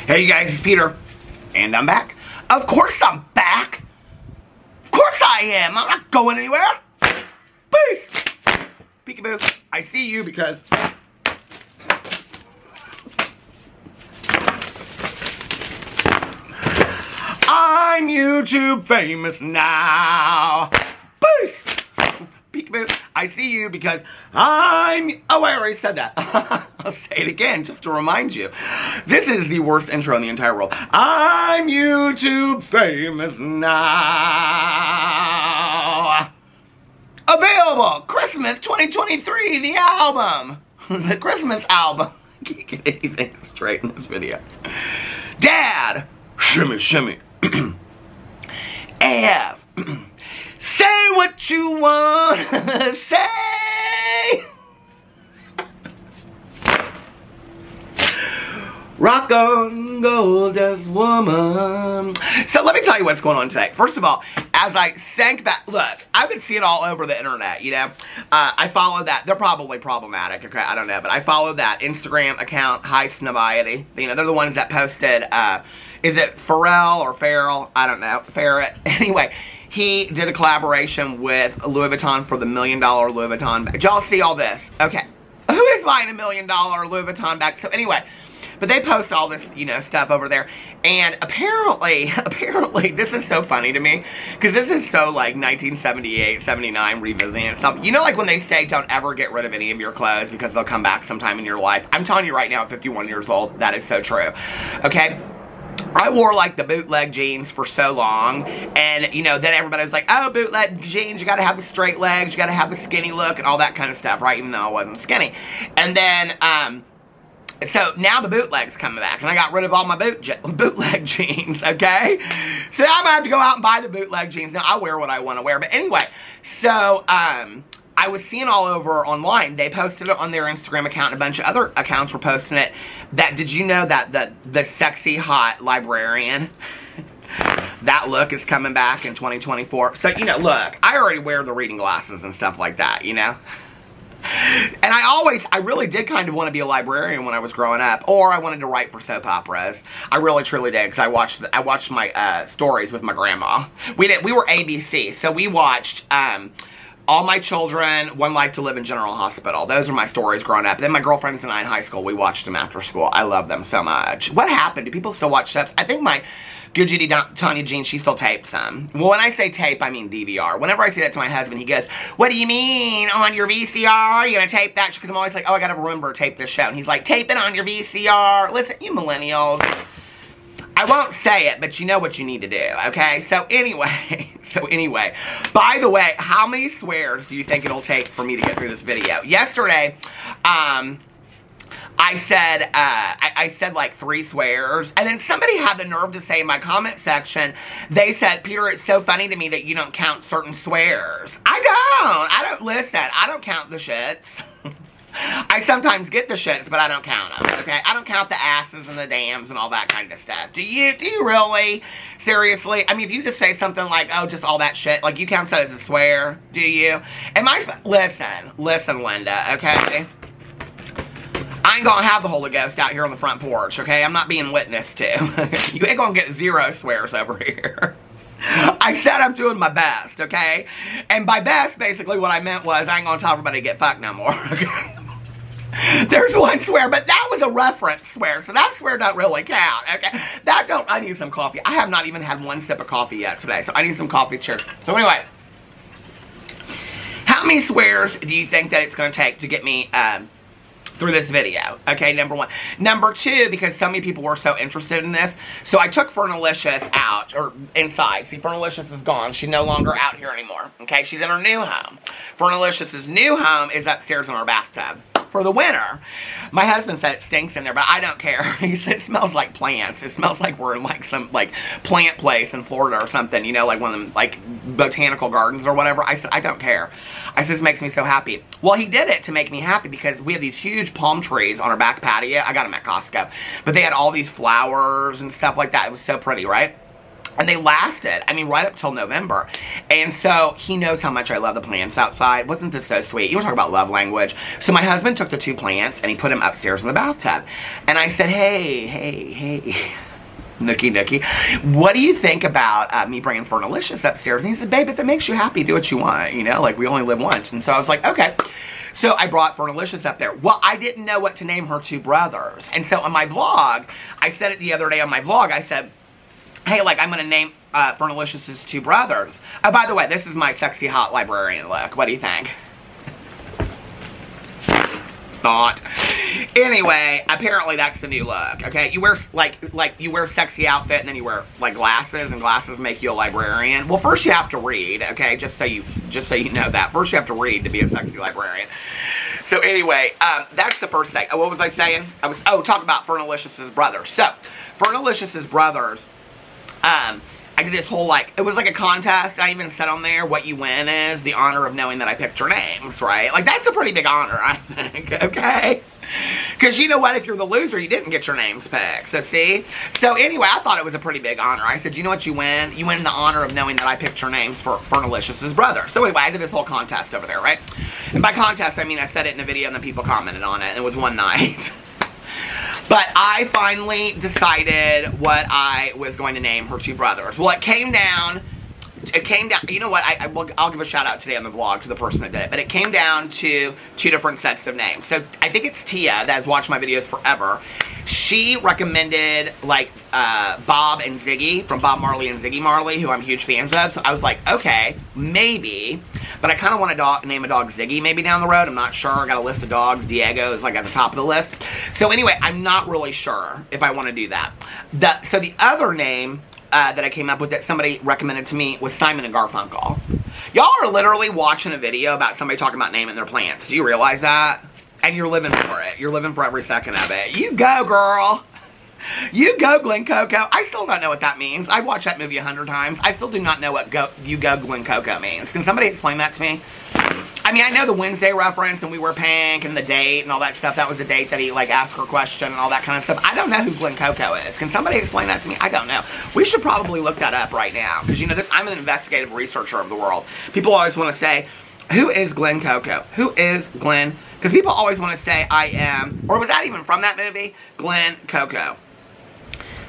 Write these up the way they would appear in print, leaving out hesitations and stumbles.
Hey you guys, it's Peter, and I'm back. Of course I'm back. Of course I am. I'm not going anywhere. Peace. Peekaboo. I see you because I'm YouTube famous now. Peace. Peekaboo. I see you because oh, I already said that. I'll say it again just to remind you. This is the worst intro in the entire world. I'm YouTube famous now. Available Christmas 2023, the album. The Christmas album. I can't get anything straight in this video. Dad, shimmy, shimmy. AF. Say what you want to say. Rock on, goldust woman. So let me tell you what's going on today. First of all, as I sank back, look, I've been seeing all over the internet, you know. I follow that. They're probably problematic, okay, I don't know. But I follow that Instagram account, High Snobiety. You know, they're the ones that posted, is it Pharrell or Farrell? I don't know, Ferret. Anyway, he did a collaboration with Louis Vuitton for the $1 million Louis Vuitton bag. Did y'all see all this? Okay. Who is buying a $1 million Louis Vuitton bag? So anyway, but they post all this, you know, stuff over there. And apparently, this is so funny to me. Because this is so like 1978, 79 revisiting stuff. You know, like when they say don't ever get rid of any of your clothes because they'll come back sometime in your life. I'm telling you right now, at 51 years old, that is so true. Okay? I wore like the bootleg jeans for so long, and you know, then everybody was like, oh, bootleg jeans, you gotta have the straight legs, you gotta have the skinny look, and all that kind of stuff, right? Even though I wasn't skinny. And then, so now the bootleg's coming back, and I got rid of all my bootleg jeans, okay? So now I'm gonna have to go out and buy the bootleg jeans. Now, I wear what I want to wear, but anyway, so, I was seeing all over online, they posted it on their Instagram account, and a bunch of other accounts were posting it, that, did you know that the sexy, hot librarian, that look is coming back in 2024? So, you know, look, I already wear the reading glasses and stuff like that, you know? And I really did kind of want to be a librarian when I was growing up, or I wanted to write for soap operas. I really truly did, because I watched my stories with my grandma. We were ABC, so we watched All My Children, One Life to Live in General Hospital. Those are my stories growing up. Then my girlfriends and I in high school, we watched them after school. I love them so much. What happened? Do people still watch soaps? I think my good Judy Tanya Jean, she still tapes them. Well, when I say tape, I mean DVR. Whenever I say that to my husband, he goes, what do you mean on your VCR? You're gonna tape that? Because I'm always like, oh, I gotta remember to tape this show. And he's like, tape it on your VCR. Listen, you millennials. I won't say it, but you know what you need to do, okay? So anyway, by the way, how many swears do you think it'll take for me to get through this video? Yesterday, I said like 3 swears, and then somebody had the nerve to say in my comment section, they said, Peter, it's so funny to me that you don't count certain swears. I don't listen, I don't count the shits. I sometimes get the shits, but I don't count them, okay? I don't count the asses and the dams and all that kind of stuff. Do you really? Seriously? I mean, if you just say something like, oh, just all that shit, like you count that as a swear, do you? Listen, Linda, okay? I ain't gonna have the Holy Ghost out here on the front porch, okay? I'm not being witnessed to. You ain't gonna get 0 swears over here. I said I'm doing my best, okay? And by best, basically what I meant was I ain't gonna tell everybody to get fucked no more, okay? There's one swear, but that was a reference swear, so that swear don't really count, okay? I need some coffee. I have not even had 1 sip of coffee yet today, so I need some coffee. Cheers. So anyway, how many swears do you think that it's gonna take to get me, through this video? Okay, number 1. Number 2, because so many people were so interested in this, so I took Fernalicious out, or inside. See, Fernalicious is gone. She's no longer out here anymore, okay? She's in her new home. Fernalicious' new home is upstairs in our bathtub for the winter. My husband said it stinks in there, but I don't care. He said it smells like plants. It smells like we're in like some like plant place in Florida or something, you know, like one of them like botanical gardens or whatever. I said, I don't care. I said, this makes me so happy. Well, he did it to make me happy because we have these huge palm trees on our back patio. I got them at Costco. But they had all these flowers and stuff like that. It was so pretty, right? And they lasted, I mean, right up till November. And so he knows how much I love the plants outside. Wasn't this so sweet? You want to talk about love language? So my husband took the 2 plants and he put them upstairs in the bathtub. And I said, hey, Nookie, what do you think about me bringing Fernalicious upstairs? And he said, babe, if it makes you happy, do what you want. You know, like, we only live once. And so I was like, okay. So I brought Fernalicious up there. Well, I didn't know what to name her 2 brothers. And so on my vlog, I said it the other day on my vlog, I said, hey, like, I'm going to name Fernalicious's 2 brothers. Oh, by the way, this is my sexy hot librarian look. What do you think? Not. Anyway, apparently that's the new look, okay? You wear, like you wear a sexy outfit and then you wear, like, glasses, and glasses make you a librarian. Well, first you have to read, okay? Just so you know that. First you have to read to be a sexy librarian. So anyway, that's the first thing. What was I saying? Talk about Fernalicious's brothers. So, Fernalicious's brothers, I did this whole, like, it was like a contest. I even said on there, what you win is the honor of knowing that I picked your names, right? Like, that's a pretty big honor, I think, okay? Because you know what? If you're the loser, you didn't get your names picked. So, see? So, anyway, I thought it was a pretty big honor. I said, you know what you win? You win the honor of knowing that I picked your names for Fernalicious's brother. So, anyway, I did this whole contest over there, right? And by contest, I mean I said it in a video and then people commented on it, and it was one night. But I finally decided what I was going to name her 2 brothers. Well, it came down, you know what, I'll give a shout out today on the vlog to the person that did it, but it came down to 2 different sets of names. So, I think it's Tia, that has watched my videos forever. She recommended, like, Bob and Ziggy, from Bob Marley and Ziggy Marley, who I'm huge fans of. So, I was like, okay, maybe. But I kind of want to name a dog Ziggy maybe down the road. I'm not sure. I got a list of dogs. Diego is, like, at the top of the list. So, anyway, I'm not really sure if I want to do that. So, the other name that I came up with that somebody recommended to me was Simon and Garfunkel. Y'all are literally watching a video about somebody talking about naming their plants. Do you realize that? And you're living for it. You're living for every second of it. You go, girl. You go, Glen Coco. I still don't know what that means. I've watched that movie 100 times. I still do not know what you go, Glen Coco means. Can somebody explain that to me? I mean, I know the Wednesday reference and we wear pink and the date and all that stuff. That was the date that he, like, asked her a question and all that kind of stuff. I don't know who Glen Coco is. Can somebody explain that to me? I don't know. We should probably look that up right now. Because, you know, I'm an investigative researcher of the world. People always want to say, who is Glen Coco? Who is Glen? Because people always want to say, I am, or was that even from that movie? Glen Coco.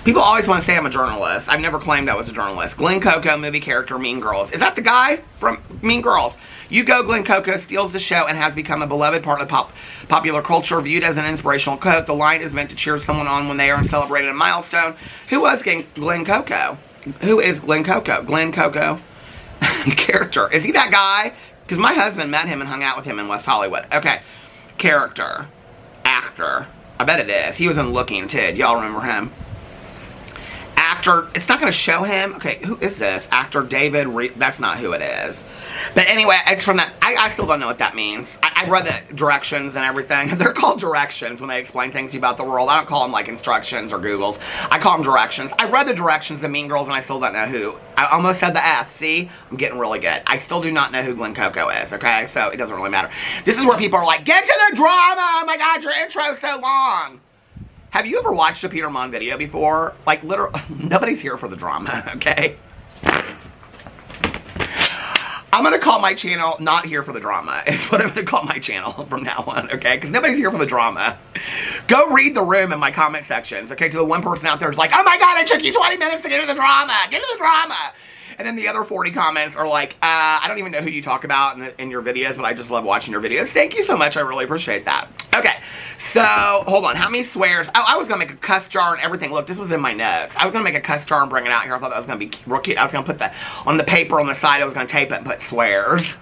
People always want to say I'm a journalist. I've never claimed I was a journalist. Glen Coco, movie character, Mean Girls. Is that the guy from Mean Girls? You Go, Glen Coco steals the show and has become a beloved part of popular culture. Viewed as an inspirational quote, the line is meant to cheer someone on when they are celebrating a milestone. Who was Glen Coco? Who is Glen Coco? Glen Coco character. Is he that guy? Because my husband met him and hung out with him in West Hollywood. Okay. Character. Actor. I bet it is. He was in Looking, too. Do y'all remember him? Actor, it's not going to show him. Okay, who is this? Actor David that's not who it is. But anyway, it's from that. I still don't know what that means. I read the directions and everything. They're called directions when they explain things to you about the world. I don't call them, like, instructions or Googles. I call them directions. I read the directions of Mean Girls and I still don't know who. I almost said the F. See? I'm getting really good. I still do not know who Glen Coco is, okay? So it doesn't really matter. This is where people are like, get to the drama! Oh my God, your intro's so long! Have you ever watched a Peter Monn video before? Like, literally, nobody's here for the drama, okay? I'm going to call my channel Not Here for the Drama. Is what I'm going to call my channel from now on, okay? Because nobody's here for the drama. Go read the room in my comment sections, okay? To the one person out there who's like, oh my God, it took you 20 minutes to get to the drama. Get to the drama. And then the other 40 comments are like, I don't even know who you talk about in your videos, but I just love watching your videos. Thank you so much. I really appreciate that. Okay, so, hold on. How many swears? Oh, I was going to make a cuss jar and everything. Look, this was in my notes. I was going to make a cuss jar and bring it out here. I thought that was going to be real cute. I was going to put that on the paper on the side. I was going to tape it and put swears.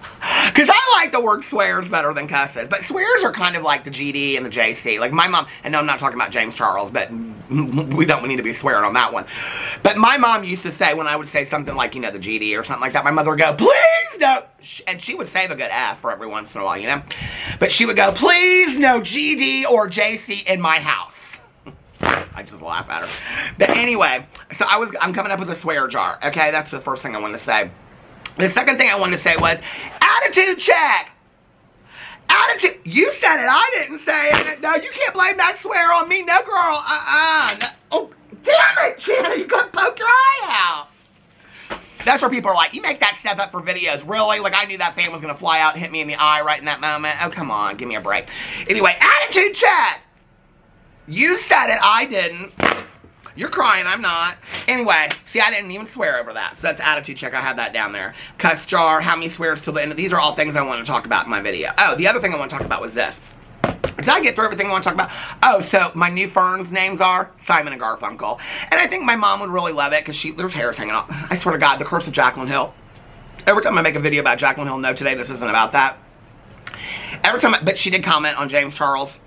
Because I like the word swears better than cusses. But swears are kind of like the GD and the JC. Like my mom, and no, I'm not talking about James Charles, but we need to be swearing on that one. But my mom used to say, when I would say something like, you know, the GD or something like that, my mother would go, please no, and she would save a good F for every once in a while, you know, but she would go, please no GD or JC in my house. I just laugh at her. But anyway, so I'm coming up with a swear jar, okay? That's the first thing I wanted to say. The second thing I wanted to say was, attitude check. Attitude, you said it, I didn't say it. No, you can't blame that swear on me. No, girl, no. Oh, damn it, Jenna, you gotta poke your eye out. That's where people are like, you make that stuff up for videos. Really? Like, I knew that fan was going to fly out and hit me in the eye right in that moment. Oh, come on. Give me a break. Anyway, attitude check. You said it. I didn't. You're crying. I'm not. Anyway, see, I didn't even swear over that. So that's attitude check. I have that down there. Cuss jar. How many swears till the end? These are all things I want to talk about in my video. Oh, the other thing I want to talk about was this. Did I get through everything I want to talk about? Oh, so my new ferns names are Simon and Garfunkel. And I think my mom would really love it because there's hairs hanging off. I swear to God, the curse of Jaclyn Hill. Every time I make a video about Jaclyn Hill, no, today this isn't about that. Every time, but she did comment on James Charles,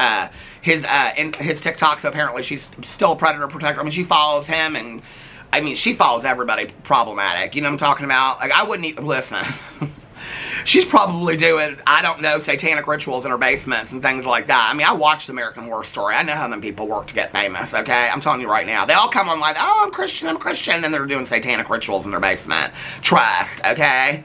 his TikTok, so apparently she's still a predator protector. I mean, she follows him, and I mean, she follows everybody problematic. You know what I'm talking about? Like, I wouldn't even listen. She's probably doing, I don't know, satanic rituals in her basements and things like that. I mean, I watched American Horror Story. I know how many people work to get famous, okay? I'm telling you right now. They all come on like, oh, I'm Christian, and then they're doing satanic rituals in their basement. Trust, okay?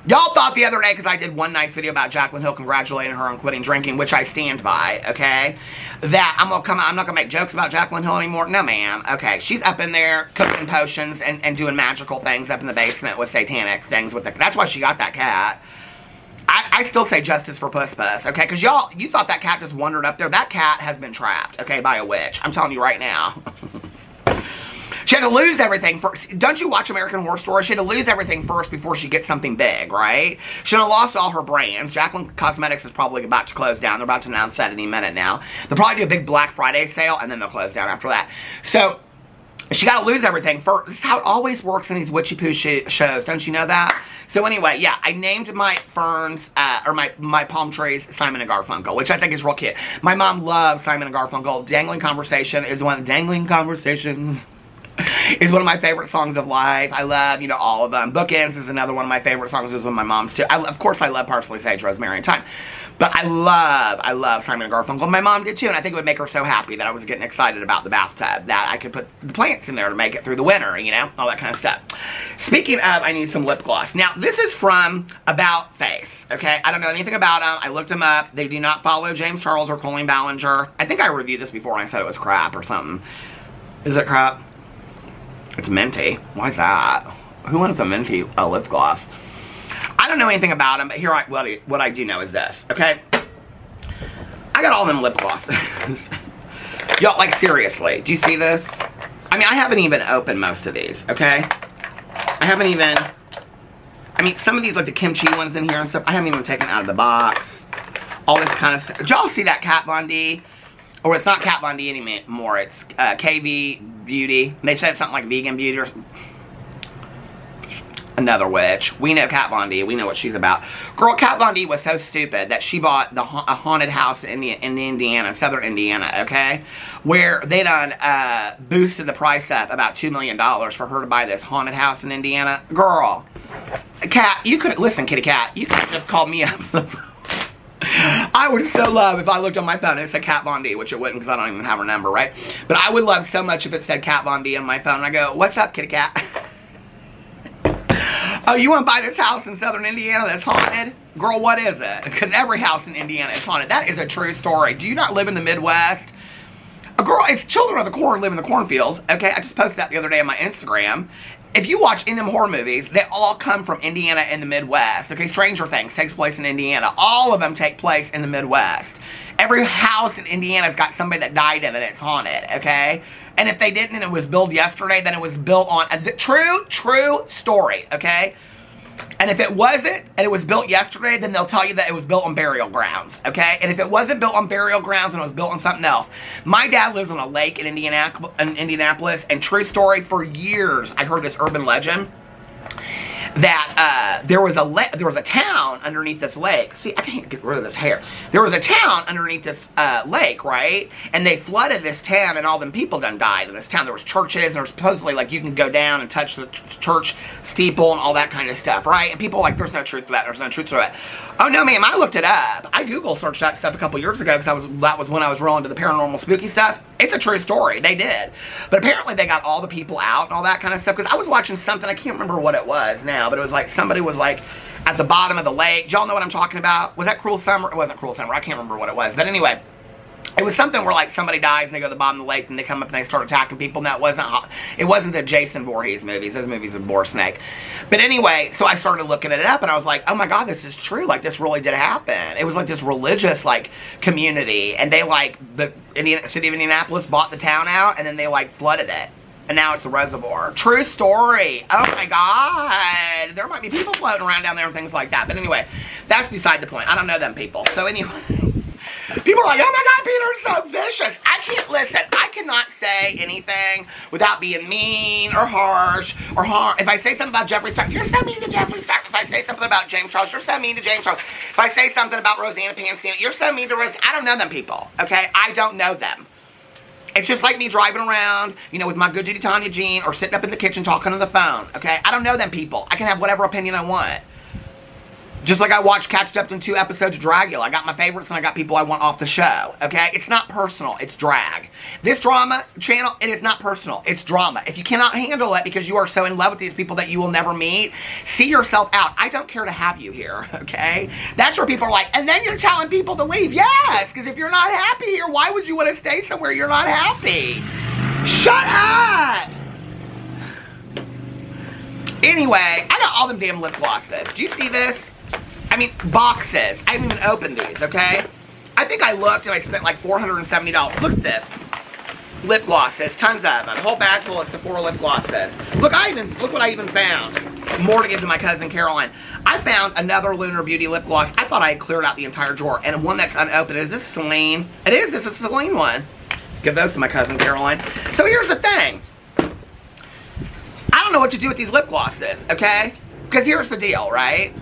Y'all thought the other day, because I did one nice video about Jaclyn Hill congratulating her on quitting drinking, which I stand by, okay? That I'm not gonna make jokes about Jaclyn Hill anymore. No, ma'am. Okay, she's up in there cooking potions and doing magical things up in the basement with satanic things with the. That's why she got that cat. I still say justice for Puss Puss, okay? Because y'all, you thought that cat just wandered up there. That cat has been trapped, okay, by a witch. I'm telling you right now. She had to lose everything first. Don't you watch American Horror Story? She had to lose everything first before she gets something big, right? She had lost all her brands. Jaclyn Cosmetics is probably about to close down. They're about to announce that any minute now. They'll probably do a big Black Friday sale, and then they'll close down after that. So, she got to lose everything first. This is how it always works in these witchy poo shows. Don't you know that? So anyway, yeah, I named my ferns, or my palm trees, Simon and Garfunkel, which I think is real cute. My mom loves Simon and Garfunkel. Dangling Conversation is one of Dangling Conversations. Is one of my favorite songs of life. I love, you know, all of them. Bookends is another one of my favorite songs. It was one of my mom's too. Of course, I love Parsley, Sage, Rosemary, and Thyme. But I love Simon and Garfunkel. My mom did too, and I think it would make her so happy that I was getting excited about the bathtub, that I could put the plants in there to make it through the winter, you know, all that kind of stuff. Speaking of, I need some lip gloss. Now, this is from About Face, okay? I don't know anything about them. I looked them up. They do not follow James Charles or Colleen Ballinger. I think I reviewed this before and I said it was crap or something. Is it crap? It's minty. Why is that? Who wants a minty lip gloss? I don't know anything about them, but here what I do know is this, okay? I got all them lip glosses. Y'all, like, seriously, do you see this? I mean, I haven't even opened most of these, okay? I haven't even, I mean, some of these, like the kimchi ones in here and stuff, I haven't even taken out of the box. All this kind of stuff. Did y'all see that Kat Von D? Or it's not Kat Von D anymore, it's KV Beauty. They said something like Vegan Beauty or something. Another witch. We know Kat Von D. We know what she's about. Girl, Kat Von D was so stupid that she bought a haunted house in Indiana, southern Indiana, okay? Where they done boosted the price up about $2 million for her to buy this haunted house in Indiana. Girl, Kat, you could, listen, kitty cat, you could have just called me up the phone. I would so love if I looked on my phone and it said Kat Von D, which it wouldn't because I don't even have her number, right? But I would love so much if it said Kat Von D on my phone and I go, what's up, kitty cat? Oh, you want to buy this house in southern Indiana that's haunted? Girl, what is it? Because every house in Indiana is haunted. That is a true story. Do you not live in the Midwest? Girl, it's children of the corn live in the cornfields. Okay, I just posted that the other day on my Instagram. If you watch in them horror movies, they all come from Indiana and the Midwest. Okay, Stranger Things takes place in Indiana. All of them take place in the Midwest. Every house in Indiana's got somebody that died in it that's haunted, okay? And if they didn't and it was built yesterday, then it was built on a true story, okay? And if it wasn't, and it was built yesterday, then they'll tell you that it was built on burial grounds, okay? And if it wasn't built on burial grounds and it was built on something else. My dad lives on a lake in Indianapolis, and true story, for years I heard this urban legend that there was a town underneath this lake. See, I can't get rid of this hair. There was a town underneath this lake, right? And they flooded this town, and all them people done died in this town. There was churches, and there was supposedly, like, you can go down and touch the church steeple and all that kind of stuff, right? And people are like, there's no truth to that. There's no truth to it. Oh, no, ma'am. I looked it up. I Google searched that stuff a couple years ago because that was when I was rolling to the paranormal spooky stuff. It's a true story. They did. But apparently they got all the people out and all that kind of stuff. Because I was watching something, I can't remember what it was now, but it was like somebody was like at the bottom of the lake. Do y'all know what I'm talking about? Was that Cruel Summer? It wasn't Cruel Summer. I can't remember what it was. But anyway, It was something where, like, somebody dies and they go to the bottom of the lake and they come up and they start attacking people. No, it wasn't the Jason Voorhees movies. Those movies are Boar Snake. But anyway, so I started looking it up and I was like, oh my God, this is true. Like, this really did happen. It was like this religious, like, community. And they, like, the city of Indianapolis bought the town out and then they, like, flooded it. And now it's a reservoir. True story. Oh my God. There might be people floating around down there and things like that. But anyway, that's beside the point. I don't know them people. So anyway, people are like, oh my God, Peter's so vicious. I can't listen. I cannot say anything without being mean or harsh or harm. If I say something about Jeffree Star, you're so mean to Jeffree Star. If I say something about James Charles, you're so mean to James Charles. If I say something about Rosanna Pansino, you're so mean to Rosanna. I don't know them people, okay? I don't know them. It's just like me driving around, you know, with my good Judy Tanya jean or sitting up in the kitchen talking on the phone, okay? I don't know them people. I can have whatever opinion I want. Just like I catched up in 2 episodes of Dragula. I got my favorites and I got people I want off the show, okay? It's not personal. It's drag. This drama channel, it is not personal. It's drama. If you cannot handle it because you are so in love with these people that you will never meet, see yourself out. I don't care to have you here, okay? That's where people are like, and then you're telling people to leave. Yes, because if you're not happy here, why would you want to stay somewhere you're not happy? Shut up! Anyway, I got all them damn lip glosses. Do you see this? I mean, boxes. I haven't even opened these, okay? I think I looked and I spent like $470. Look at this. Lip glosses. Tons of them. Whole bag full of Sephora lip glosses. Look what I even found. More to give to my cousin Caroline. I found another Lunar Beauty lip gloss. I thought I had cleared out the entire drawer. And one that's unopened. Is this Celine? It is. This is a Celine one. Give those to my cousin Caroline. So here's the thing. I don't know what to do with these lip glosses, okay? Because here's the deal, right?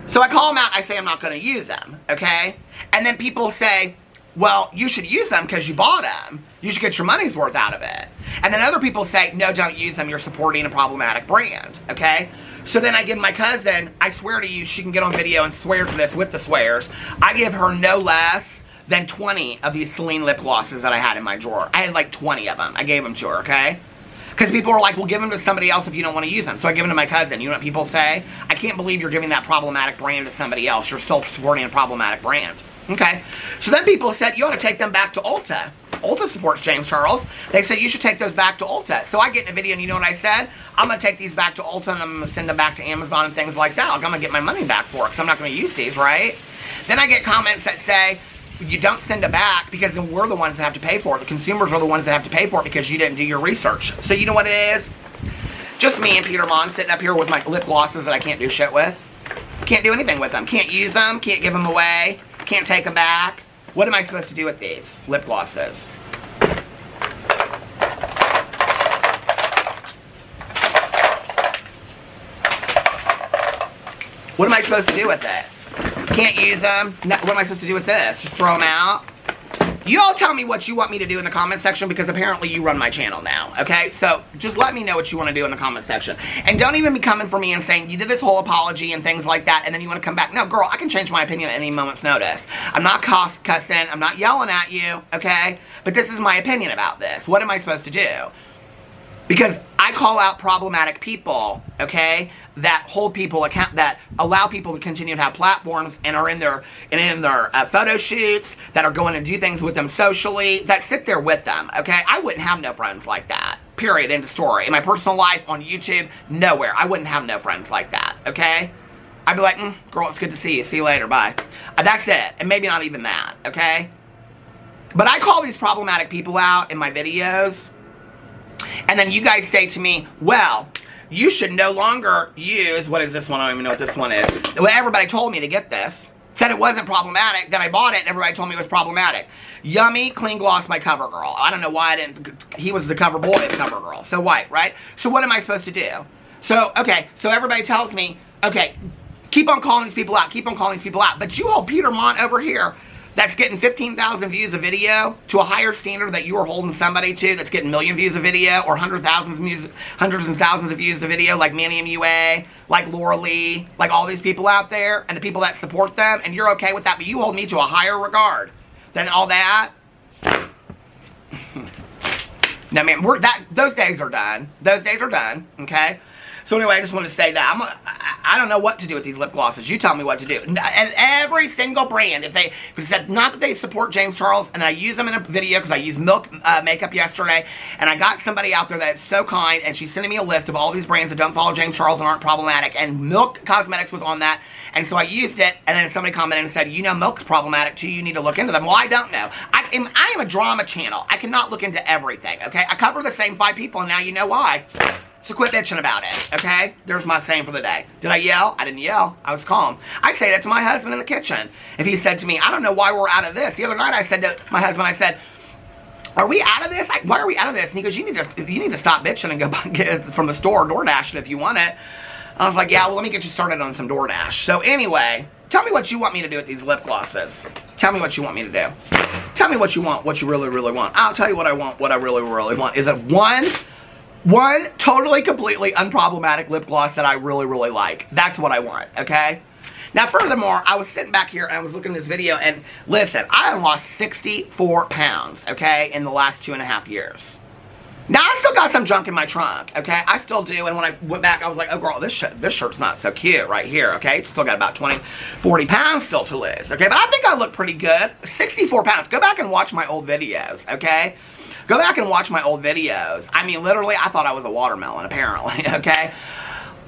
So I call them out, I say I'm not going to use them, okay? And then people say, well, you should use them because you bought them. You should get your money's worth out of it. And then other people say, no, don't use them. You're supporting a problematic brand, okay? So then I give my cousin, I swear to you, she can get on video and swear to this with the swears. I give her no less than 20 of these Celine lip glosses that I had in my drawer. I had like 20 of them. I gave them to her, okay? Because people are like, well, give them to somebody else if you don't want to use them. So I give them to my cousin. You know what people say? I can't believe you're giving that problematic brand to somebody else. You're still supporting a problematic brand. Okay. So then people said, you ought to take them back to Ulta. Ulta supports James Charles. They said, you should take those back to Ulta. So I get in a video and you know what I said? I'm going to take these back to Ulta and I'm going to send them back to Amazon and things like that. I'm going to get my money back for it because I'm not going to use these, right? Then I get comments that say, you don't send it back because then we're the ones that have to pay for it. The consumers are the ones that have to pay for it because you didn't do your research. So you know what it is? Just me and Peter Monn sitting up here with my lip glosses that I can't do shit with. Can't do anything with them. Can't use them. Can't give them away. Can't take them back. What am I supposed to do with these lip glosses? What am I supposed to do with it? Can't use them. No, what am I supposed to do with this? Just throw them out? You all tell me what you want me to do in the comment section because apparently you run my channel now, okay? So just let me know what you want to do in the comment section. And don't even be coming for me and saying you did this whole apology and things like that and then you want to come back. No, girl, I can change my opinion at any moment's notice. I'm not cussing. I'm not yelling at you, okay? But this is my opinion about this. What am I supposed to do? Because I call out problematic people, okay, that hold people account, that allow people to continue to have platforms and are in their photo shoots, that are going to do things with them socially, that sit there with them, okay? I wouldn't have no friends like that, period, end of story. In my personal life, on YouTube, nowhere. I wouldn't have no friends like that, okay? I'd be like, girl, it's good to see you. See you later, bye. That's it, and maybe not even that, okay? But I call these problematic people out in my videos. And then you guys say to me, well, you should no longer use, what is this one? I don't even know what this one is. Well, everybody told me to get this. Said it wasn't problematic. Then I bought it and everybody told me it was problematic. Yummy Clean Gloss by CoverGirl. I don't know why I didn't, he was the cover boy of CoverGirl. So white, right? So what am I supposed to do? So, okay, so everybody tells me, okay, keep on calling these people out. Keep on calling these people out. But you hold Peter Monn over here that's getting 15,000 views a video to a higher standard that you are holding somebody to that's getting 1 million views a video or hundreds and thousands of views a video like Manny MUA, like Laura Lee, like all these people out there and the people that support them, and you're okay with that, but you hold me to a higher regard than all that. No, man, those days are done. Those days are done, okay? So anyway, I just want to say that I don't know what to do with these lip glosses. You tell me what to do. And every single brand, if it said not that they support James Charles, and I use them in a video because I used Milk makeup yesterday, and I got somebody out there that's so kind, and she's sending me a list of all these brands that don't follow James Charles and aren't problematic, and Milk Cosmetics was on that, and so I used it, and then somebody commented and said, you know, Milk's problematic too, you need to look into them. Well, I don't know. I am a drama channel. I cannot look into everything, okay? I cover the same 5 people, and now you know why. So quit bitching about it, okay? There's my saying for the day. Did I yell? I didn't yell. I was calm. I say that to my husband in the kitchen. If he said to me, I don't know why we're out of this. The other night I said to my husband, I said, are we out of this? Why are we out of this? And he goes, you need to stop bitching and go get it from the store, DoorDash it if you want it. I was like, yeah, well, let me get you started on some DoorDash. So anyway, tell me what you want me to do with these lip glosses. Tell me what you want me to do. Tell me what you want, what you really, really want. I'll tell you what I want, what I really, really want. Is it one totally, completely unproblematic lip gloss that I really, really like. That's what I want, okay? Now, furthermore, I was sitting back here and I was looking at this video, and listen, I have lost 64 pounds, okay, in the last 2.5 years. Now, I still got some junk in my trunk, okay? I still do, and when I went back, I was like, oh, girl, this shirt's not so cute right here, okay? Still got about 20, 40 pounds still to lose, okay? But I think I look pretty good. 64 pounds. Go back and watch my old videos, okay? Go back and watch my old videos. I mean, literally, I thought I was a watermelon, apparently, okay?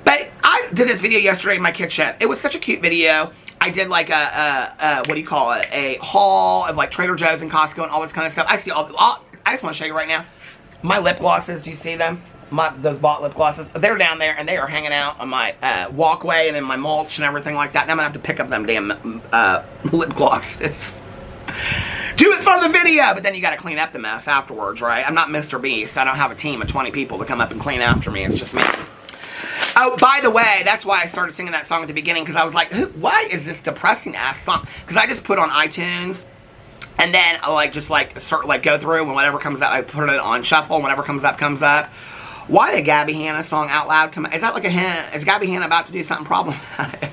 But I did this video yesterday in my kitchen. It was such a cute video. I did like what do you call it? A haul of like Trader Joe's and Costco and all this kind of stuff. I see I just want to show you right now. My lip glosses, do you see them? Those bought lip glosses. They're down there and they are hanging out on my walkway and in my mulch and everything like that. And I'm going to have to pick up them damn lip glosses. Do it for the video, but then you got to clean up the mess afterwards, right? I'm not Mr. Beast. I don't have a team of 20 people to come up and clean after me. It's just me. Oh, by the way, that's why I started singing that song at the beginning, because I was like, why is this depressing ass song? Because I just put on iTunes, and then I go through, and whatever comes up, I put it on shuffle, and whatever comes up, comes up. Why did Gabby Hanna song Out Loud come? Is that like a hint? Is Gabby Hanna about to do something problematic?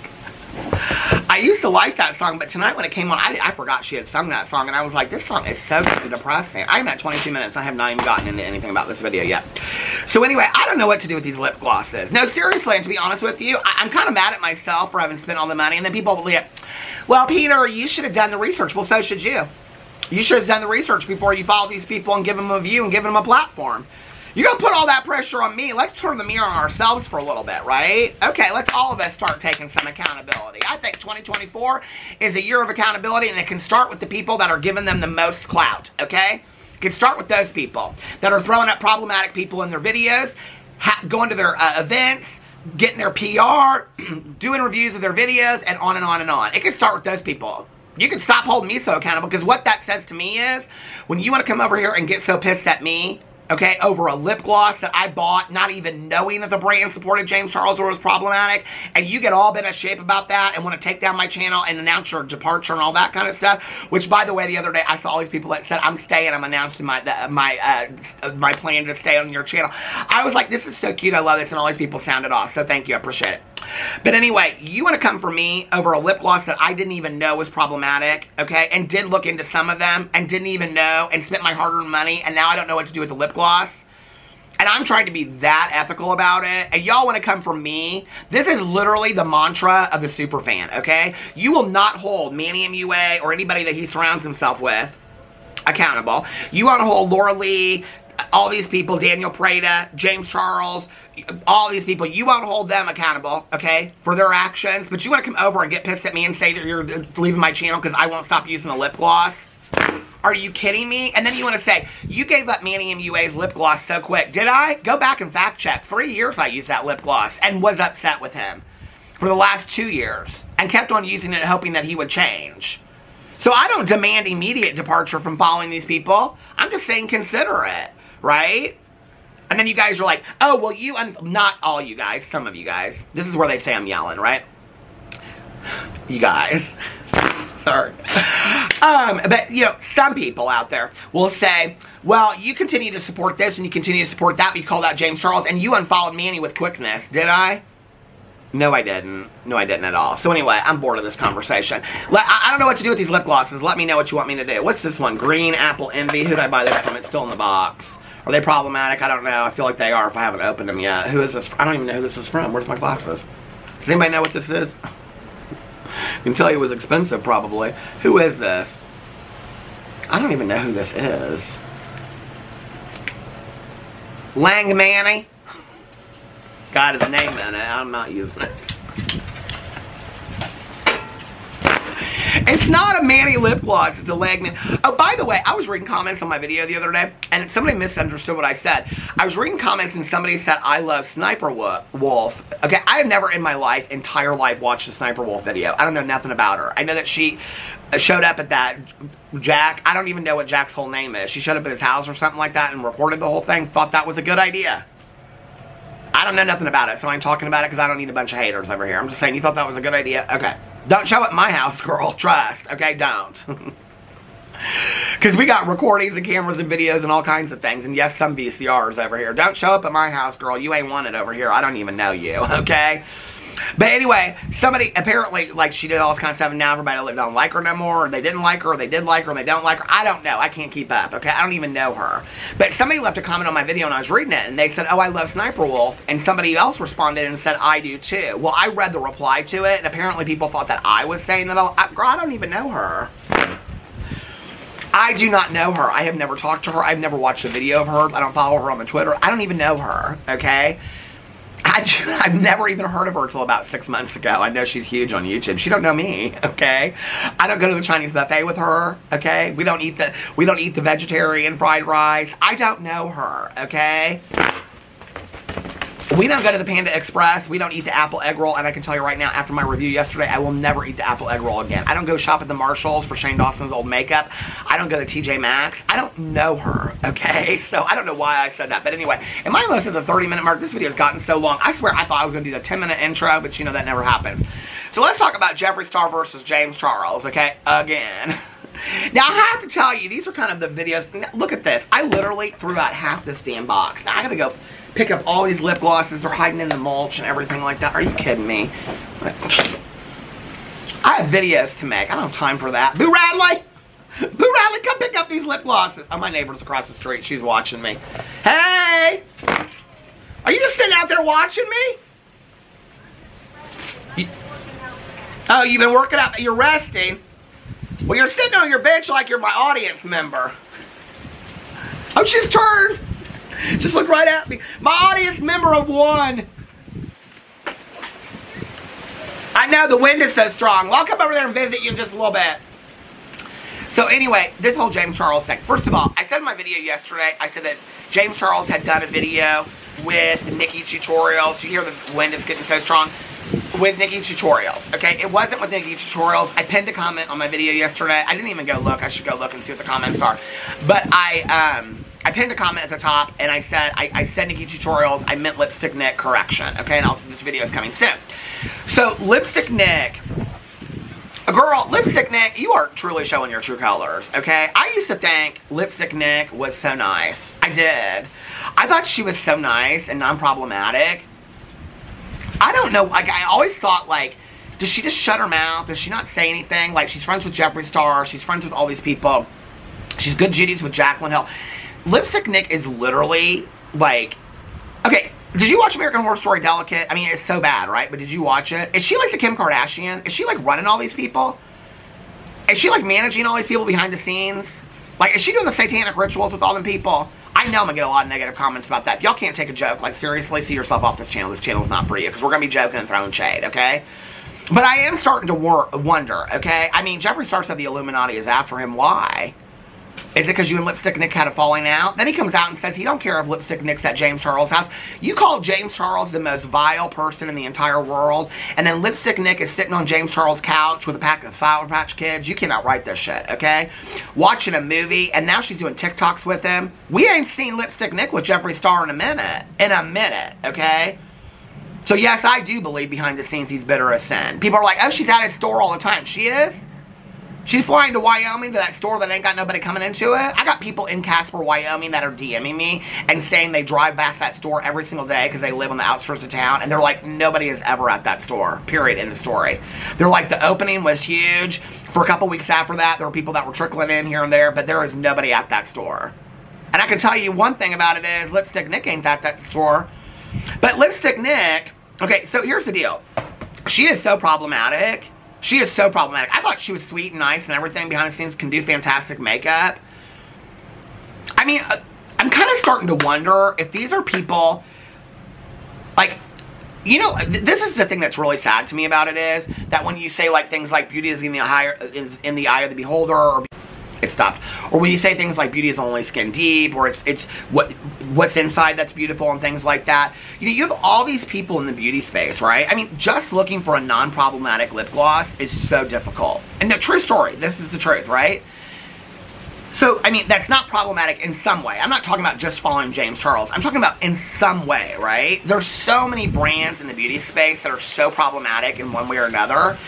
I used to like that song, but tonight when it came on, I forgot she had sung that song, and I was like, this song is so depressing. I'm at 22 minutes, and I have not even gotten into anything about this video yet. So anyway, I don't know what to do with these lip glosses. No, seriously, and to be honest with you, I'm kind of mad at myself for having spent all the money, and then people will be like, well, Peter, you should have done the research. Well, so should you. You should have done the research before you follow these people and give them a view and give them a platform. You gotta put all that pressure on me. Let's turn the mirror on ourselves for a little bit, right? Okay, let's all of us start taking some accountability. I think 2024 is a year of accountability, and it can start with the people that are giving them the most clout, okay? It can start with those people that are throwing up problematic people in their videos, going to their events, getting their PR, doing reviews of their videos, and on and on and on. It can start with those people. You can stop holding me so accountable, because what that says to me is, when you want to come over here and get so pissed at me, okay, over a lip gloss that I bought, not even knowing that the brand supported James Charles or was problematic, and you get all bent out of shape about that and want to take down my channel and announce your departure and all that kind of stuff, which, by the way, the other day I saw all these people that said, I'm staying, I'm announcing my plan to stay on your channel. I was like, this is so cute, I love this, and all these people sounded off, so thank you, I appreciate it. But anyway, you want to come for me over a lip gloss that I didn't even know was problematic, okay, and did look into some of them, and didn't even know, and spent my hard-earned money, and now I don't know what to do with the lip gloss, and I'm trying to be that ethical about it, and y'all want to come for me. This is literally the mantra of the superfan, okay? You will not hold Manny MUA or anybody that he surrounds himself with accountable. You want to hold Laura Lee, all these people, Daniel Prada, James Charles, all these people, you won't hold them accountable, okay, for their actions, but you want to come over and get pissed at me and say that you're leaving my channel because I won't stop using the lip gloss? Are you kidding me? And then you want to say, you gave up Manny MUA's lip gloss so quick. Did I? Go back and fact check. 3 years I used that lip gloss and was upset with him for the last 2 years and kept on using it hoping that he would change. So I don't demand immediate departure from following these people. I'm just saying consider it, right? And then you guys are like, oh, well, not all you guys, some of you guys. This is where they say I'm yelling, right? You guys. Sorry. But, you know, some people out there will say, well, you continue to support this and you continue to support that, but you called out James Charles and you unfollowed Manny with quickness. Did I? No, I didn't. No, I didn't at all. So anyway, I'm bored of this conversation. I don't know what to do with these lip glosses. Let me know what you want me to do. What's this one? Green Apple Envy. Who did I buy this from? It's still in the box. Are they problematic? I don't know. I feel like they are if I haven't opened them yet. Who is this? I don't even know who this is from. Where's my glasses? Does anybody know what this is? I can tell you it was expensive, probably. Who is this? I don't even know who this is. Lang Manny? Got his name in it. I'm not using it. It's not a Manny lip gloss, it's a Langman. Oh, by the way, I was reading comments on my video the other day, and somebody misunderstood what I said. I was reading comments and somebody said, I love Sniper Wolf. Okay, I have never in my entire life, watched a Sniper Wolf video. I don't know nothing about her. I know that she showed up at that Jack, I don't even know what Jack's whole name is. She showed up at his house or something like that and recorded the whole thing. Thought that was a good idea. I don't know nothing about it, so I ain't talking about it because I don't need a bunch of haters over here. I'm just saying, you thought that was a good idea? Okay. Don't show up at my house, girl. Trust. Okay, don't. Because we got recordings and cameras and videos and all kinds of things. And yes, some VCRs over here. Don't show up at my house, girl. You ain't wanted over here. I don't even know you, okay? But anyway, somebody apparently, like, she did all this kind of stuff, and now everybody don't like her no more, or they didn't like her, or they did like her, and they don't like her. I don't know. I can't keep up, okay? I don't even know her. But somebody left a comment on my video, and I was reading it, and they said, oh, I love Sniper Wolf, and somebody else responded and said, I do too. Well, I read the reply to it, and apparently people thought that I was saying that. Girl, I don't even know her. I do not know her. I have never talked to her. I've never watched a video of hers. I don't follow her on the Twitter. I don't even know her, okay? I've never even heard of her until about 6 months ago. I know she's huge on YouTube. She don't know me, okay? I don't go to the Chinese buffet with her, okay? We don't eat the vegetarian fried rice. I don't know her, okay? We don't go to the Panda Express. We don't eat the apple egg roll. And I can tell you right now, after my review yesterday, I will never eat the apple egg roll again. I don't go shop at the Marshalls for Shane Dawson's old makeup. I don't go to TJ Maxx. I don't know her, okay? So I don't know why I said that. But anyway, am I almost at the 30-minute mark? This video has gotten so long. I swear I thought I was going to do the 10-minute intro, but you know that never happens. So let's talk about Jeffree Star versus James Charles, okay? Again. Now, I have to tell you, these are kind of the videos. Look at this. I literally threw out half this damn box. Now, I got to go pick up all these lip glosses. They're hiding in the mulch and everything like that. Are you kidding me? I have videos to make. I don't have time for that. Boo Radley! Boo Radley, come pick up these lip glosses. Oh, my neighbor's across the street. She's watching me. Hey! Are you just sitting out there watching me? Oh, you've been working out. You're resting. Well, you're sitting on your bench like you're my audience member. Oh, she's turned. Just look right at me. My audience member of one. I know the wind is so strong. Well, I'll come over there and visit you in just a little bit. So anyway, this whole James Charles thing. First of all, I said in my video yesterday, I said that James Charles had done a video with Nikki Tutorials. You hear the wind is getting so strong? With Nikki Tutorials, okay? It wasn't with Nikki Tutorials. I pinned a comment on my video yesterday. I didn't even go look. I should go look and see what the comments are. But I pinned a comment at the top, and I said Nikki Tutorials. I meant Lipstick Nick, correction, okay? And this video is coming soon. So, Lipstick Nick, girl, Lipstick Nick, you are truly showing your true colors, okay? I used to think Lipstick Nick was so nice. I did. I thought she was so nice and non-problematic. I don't know, like, I always thought, like, does she just shut her mouth? Does she not say anything? Like, she's friends with Jeffree Star. She's friends with all these people. She's good Judy's with Jaclyn Hill. Lipstick Nick is literally, like, okay, did you watch American Horror Story Delicate? I mean, it's so bad, right? But did you watch it? Is she like the Kim Kardashian? Is she, like, running all these people? Is she, like, managing all these people behind the scenes? Like, is she doing the satanic rituals with all them people? I know I'm going to get a lot of negative comments about that. If y'all can't take a joke, like, seriously, see yourself off this channel. This channel's not for you, because we're going to be joking and throwing shade, okay? But I am starting to wonder, okay? I mean, Jeffree Star said the Illuminati is after him. Why? Is it because you and Lipstick Nick had a falling out? Then he comes out and says he don't care if Lipstick Nick's at James Charles' house. You call James Charles the most vile person in the entire world, and then Lipstick Nick is sitting on James Charles' couch with a pack of Sour Patch Kids. You cannot write this shit, okay? Watching a movie, and now she's doing TikToks with him. We ain't seen Lipstick Nick with Jeffree Star in a minute. Okay? So yes, I do believe behind the scenes he's bitter as sin. People are like, oh, she's at his store all the time. She is? She's flying to Wyoming to that store that ain't got nobody coming into it. I got people in Casper, Wyoming that are DMing me and saying they drive past that store every single day because they live on the outskirts of town. And they're like, nobody is ever at that store. Period. End of story. They're like, the opening was huge. For a couple weeks after that, there were people that were trickling in here and there. But there is nobody at that store. And I can tell you one thing about it is Lipstick Nick ain't that store. But Lipstick Nick, okay, so here's the deal. She is so problematic. She is so problematic. I thought she was sweet and nice and everything behind the scenes, can do fantastic makeup. I mean, I'm kind of starting to wonder if these are people, like, you know, this is the thing that's really sad to me about it is that when you say like things like beauty is in the eye of the beholder, or it stopped, or when you say things like beauty is only skin deep, or it's what's inside that's beautiful and things like that, you know, you have all these people in the beauty space, right? I mean, just looking for a non-problematic lip gloss is so difficult. And the true story, this is the truth, right? So, I mean, that's not problematic in some way. I'm not talking about just following James Charles. I'm talking about in some way, right? There's so many brands in the beauty space that are so problematic in one way or another.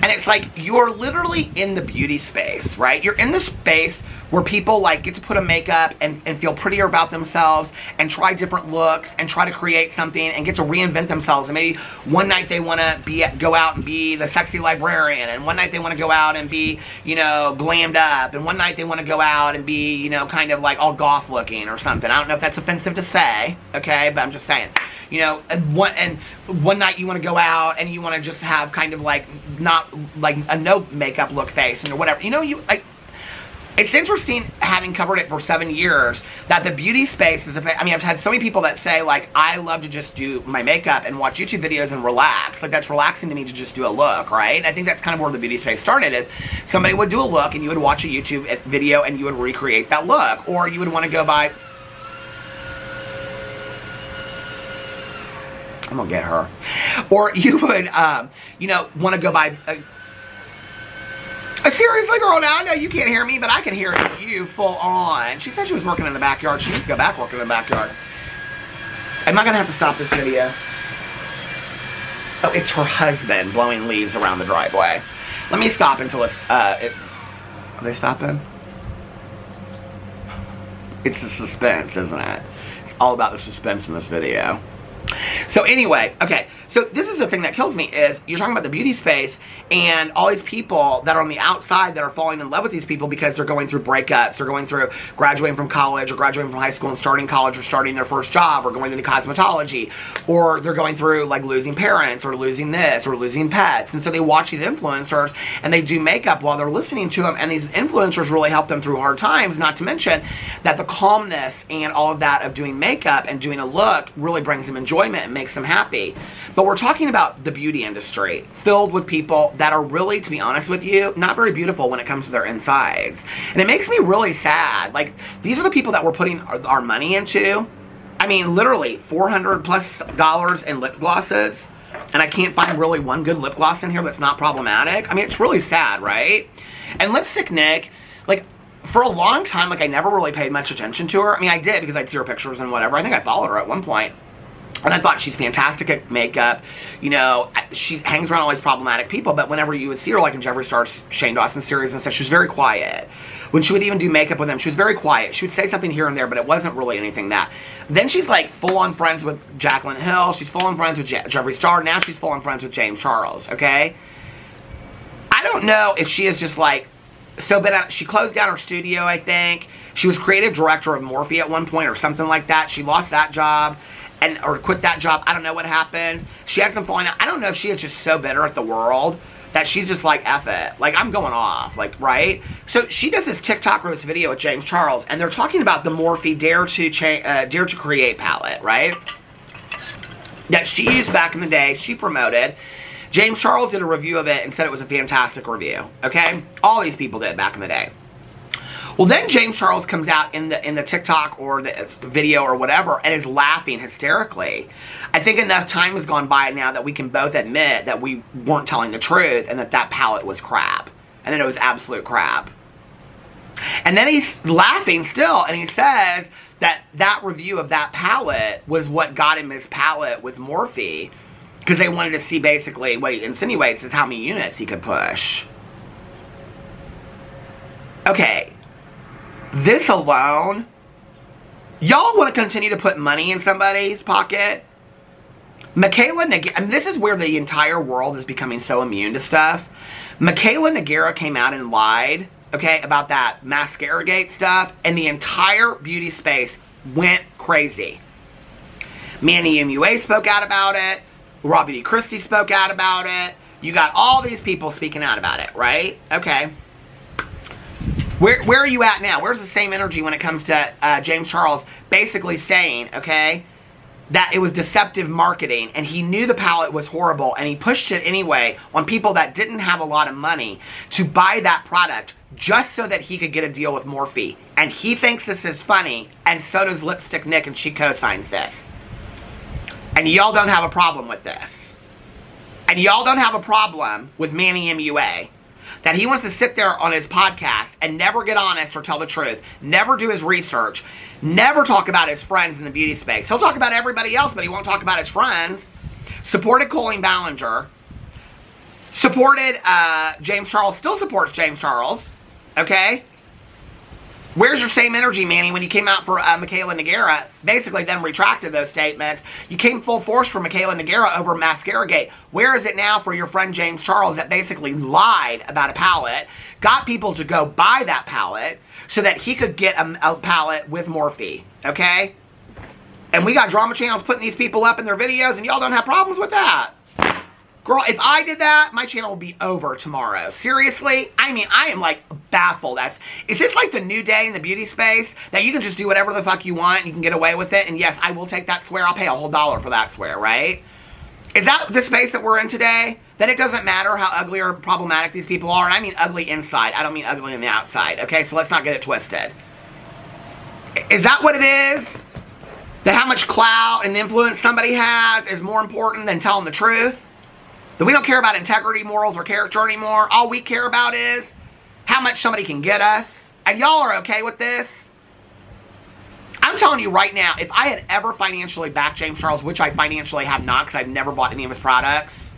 And it's like, you're literally in the beauty space, right? You're in the space where people like get to put on makeup and feel prettier about themselves and try different looks and try to create something and get to reinvent themselves. And maybe one night they want to go out and be the sexy librarian, and one night they want to go out and be, you know, glammed up, and one night they want to go out and be, you know, kind of like all goth looking or something. I don't know if that's offensive to say, okay, but I'm just saying. You know, and one night you want to go out and you want to just have kind of like not like a no makeup look face or whatever. You know, it's interesting having covered it for 7 years that the beauty space is, I mean, I've had so many people that say like, I love to just do my makeup and watch YouTube videos and relax. Like, that's relaxing to me to just do a look, right? I think that's kind of where the beauty space started, is somebody would do a look and you would watch a YouTube video and you would recreate that look. Or you would want to go by, I'm gonna get her. Or you would, you know, want to go by, seriously, girl, now I know you can't hear me, but I can hear you full on. She said she was working in the backyard. She needs to go back working in the backyard. Am I gonna have to stop this video? Oh, it's her husband blowing leaves around the driveway. Let me stop until it's, are they stopping? It's the suspense, isn't it? It's all about the suspense in this video. So anyway, okay, so this is the thing that kills me, is you're talking about the beauty space and all these people that are on the outside that are falling in love with these people because they're going through breakups, or going through graduating from college, or graduating from high school and starting college, or starting their first job, or going into cosmetology, or they're going through like losing parents, or losing this, or losing pets. And so they watch these influencers and they do makeup while they're listening to them, and these influencers really help them through hard times, not to mention that the calmness and all of that of doing makeup and doing a look really brings them enjoyment and makes them happy. But we're talking about the beauty industry filled with people that are really, to be honest with you, not very beautiful when it comes to their insides. And it makes me really sad. Like, these are the people that we're putting our money into. I mean, literally $400+ in lip glosses, and I can't find really one good lip gloss in here that's not problematic. I mean, it's really sad, right? And Lipstick Nick, like, for a long time, like, I never really paid much attention to her. I mean, I did because I'd see her pictures and whatever. I think I followed her at one point. And I thought she's fantastic at makeup. You know, she hangs around all these problematic people, but whenever you would see her, like in Jeffree Star's Shane Dawson series and stuff, she was very quiet. When she would even do makeup with him, she was very quiet. She would say something here and there, but it wasn't really anything that. Then she's like full-on friends with Jaclyn Hill. She's full-on friends with Jeffree Star. Now she's full-on friends with James Charles, okay? I don't know if she is just like, she closed down her studio, I think. She was creative director of Morphe at one point or something like that. She lost that job. Or quit that job. I don't know what happened. She had some falling out. I don't know if she is just so bitter at the world that she's just like, F it. Like, I'm going off. Like, right? So she does this TikTok or this video with James Charles, and they're talking about the Morphe Dare to Create palette, right? That she used back in the day. She promoted. James Charles did a review of it and said it was a fantastic review. Okay? All these people did back in the day. Well, then James Charles comes out in the TikTok or the video or whatever and is laughing hysterically. I think enough time has gone by now that we can both admit that we weren't telling the truth and that palette was crap. And that it was absolute crap. And then he's laughing still, and he says that review of that palette was what got him his palette with Morphe, because they wanted to see basically what he insinuates is how many units he could push. Okay. This alone, y'all want to continue to put money in somebody's pocket? Michaela Nagera, I mean, this is where the entire world is becoming so immune to stuff. Michaela Nagera came out and lied okay, about that mascara gate stuff, and the entire beauty space went crazy. Manny MUA spoke out about it. Robbie D. Christie spoke out about it. You got all these people speaking out about it, right? Okay. Where are you at now? Where's the same energy when it comes to James Charles basically saying, okay, that it was deceptive marketing and he knew the palette was horrible and he pushed it anyway on people that didn't have a lot of money to buy that product just so that he could get a deal with Morphe. And he thinks this is funny, and so does Lipstick Nick, and she co-signs this. And y'all don't have a problem with this. And y'all don't have a problem with Manny MUA. That he wants to sit there on his podcast and never get honest or tell the truth. Never do his research. Never talk about his friends in the beauty space. He'll talk about everybody else, but he won't talk about his friends. Supported Colleen Ballinger. Supported James Charles. Still supports James Charles. Okay? Where's your same energy, Manny, when you came out for Michaela Nogueira? Basically then retracted those statements. You came full force for Michaela Nogueira over Mascara Gate. Where is it now for your friend James Charles that basically lied about a palette, got people to go buy that palette so that he could get a palette with Morphe, okay? And we got drama channels putting these people up in their videos, and y'all don't have problems with that. Girl, if I did that, my channel would be over tomorrow. Seriously? I mean, I am like baffled. Is this like the new day in the beauty space? That you can just do whatever the fuck you want and you can get away with it? And yes, I will take that swear. I'll pay a whole $1 for that swear, right? Is that the space that we're in today? That it doesn't matter how ugly or problematic these people are? And I mean ugly inside. I don't mean ugly on the outside, okay? So let's not get it twisted. Is that what it is? That how much clout and influence somebody has is more important than telling the truth? That we don't care about integrity, morals, or character anymore. All we care about is how much somebody can get us. And y'all are okay with this? I'm telling you right now, if I had ever financially backed James Charles, which I financially have not because I've never bought any of his products,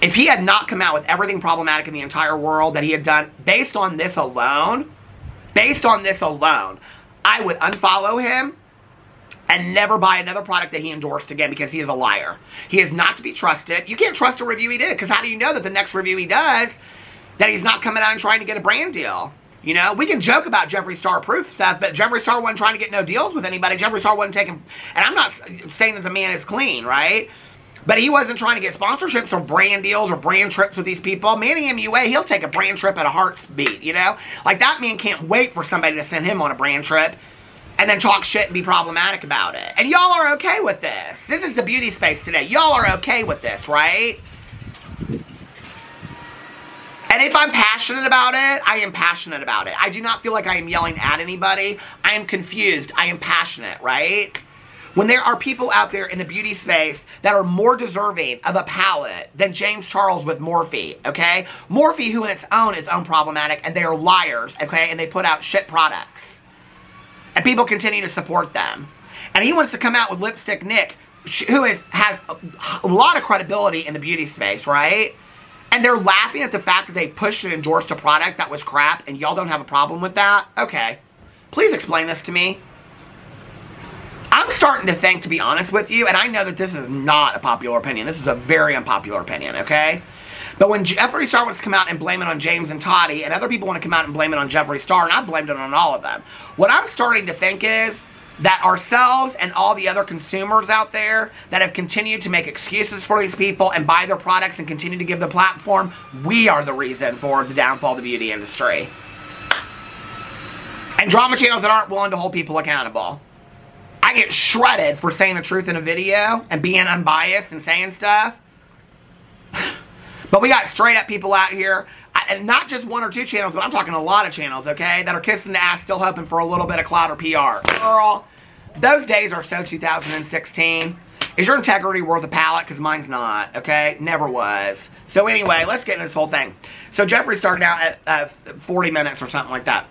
if he had not come out with everything problematic in the entire world that he had done based on this alone, I would unfollow him and never buy another product that he endorsed again because he is a liar. He is not to be trusted. You can't trust a review he did because how do you know that the next review he does that he's not coming out and trying to get a brand deal? You know, we can joke about Jeffree Star proof stuff, but Jeffree Star wasn't trying to get no deals with anybody. Jeffree Star wasn't taking, and I'm not saying that the man is clean, right? But he wasn't trying to get sponsorships or brand deals or brand trips with these people. Manny MUA, he'll take a brand trip at a heartbeat, you know? Like that man can't wait for somebody to send him on a brand trip and then talk shit and be problematic about it. And y'all are okay with this. This is the beauty space today. Y'all are okay with this, right? And if I'm passionate about it, I am passionate about it. I do not feel like I am yelling at anybody. I am confused. I am passionate, right? When there are people out there in the beauty space that are more deserving of a palette than James Charles with Morphe, okay? Morphe, who in its own is problematic, and they are liars, okay? And they put out shit products. And people continue to support them. And he wants to come out with Lipstick Nick, who has a lot of credibility in the beauty space, right? And they're laughing at the fact that they pushed and endorsed a product that was crap, and y'all don't have a problem with that? Okay. Please explain this to me. I'm starting to think, to be honest with you, and I know that this is not a popular opinion. This is a very unpopular opinion, okay? But when Jeffree Star wants to come out and blame it on James and Toddy, and other people want to come out and blame it on Jeffree Star, and I blamed it on all of them, what I'm starting to think is that ourselves and all the other consumers out there that have continued to make excuses for these people and buy their products and continue to give the platform, we are the reason for the downfall of the beauty industry. And drama channels that aren't willing to hold people accountable. I get shredded for saying the truth in a video and being unbiased and saying stuff. But we got straight up people out here, and not just one or two channels, but I'm talking a lot of channels, okay, that are kissing the ass, still hoping for a little bit of clout or PR. Girl, those days are so 2016. Is your integrity worth a pallet? Because mine's not, okay? Never was. So anyway, let's get into this whole thing. So Jeffree started out at 40 minutes or something like that.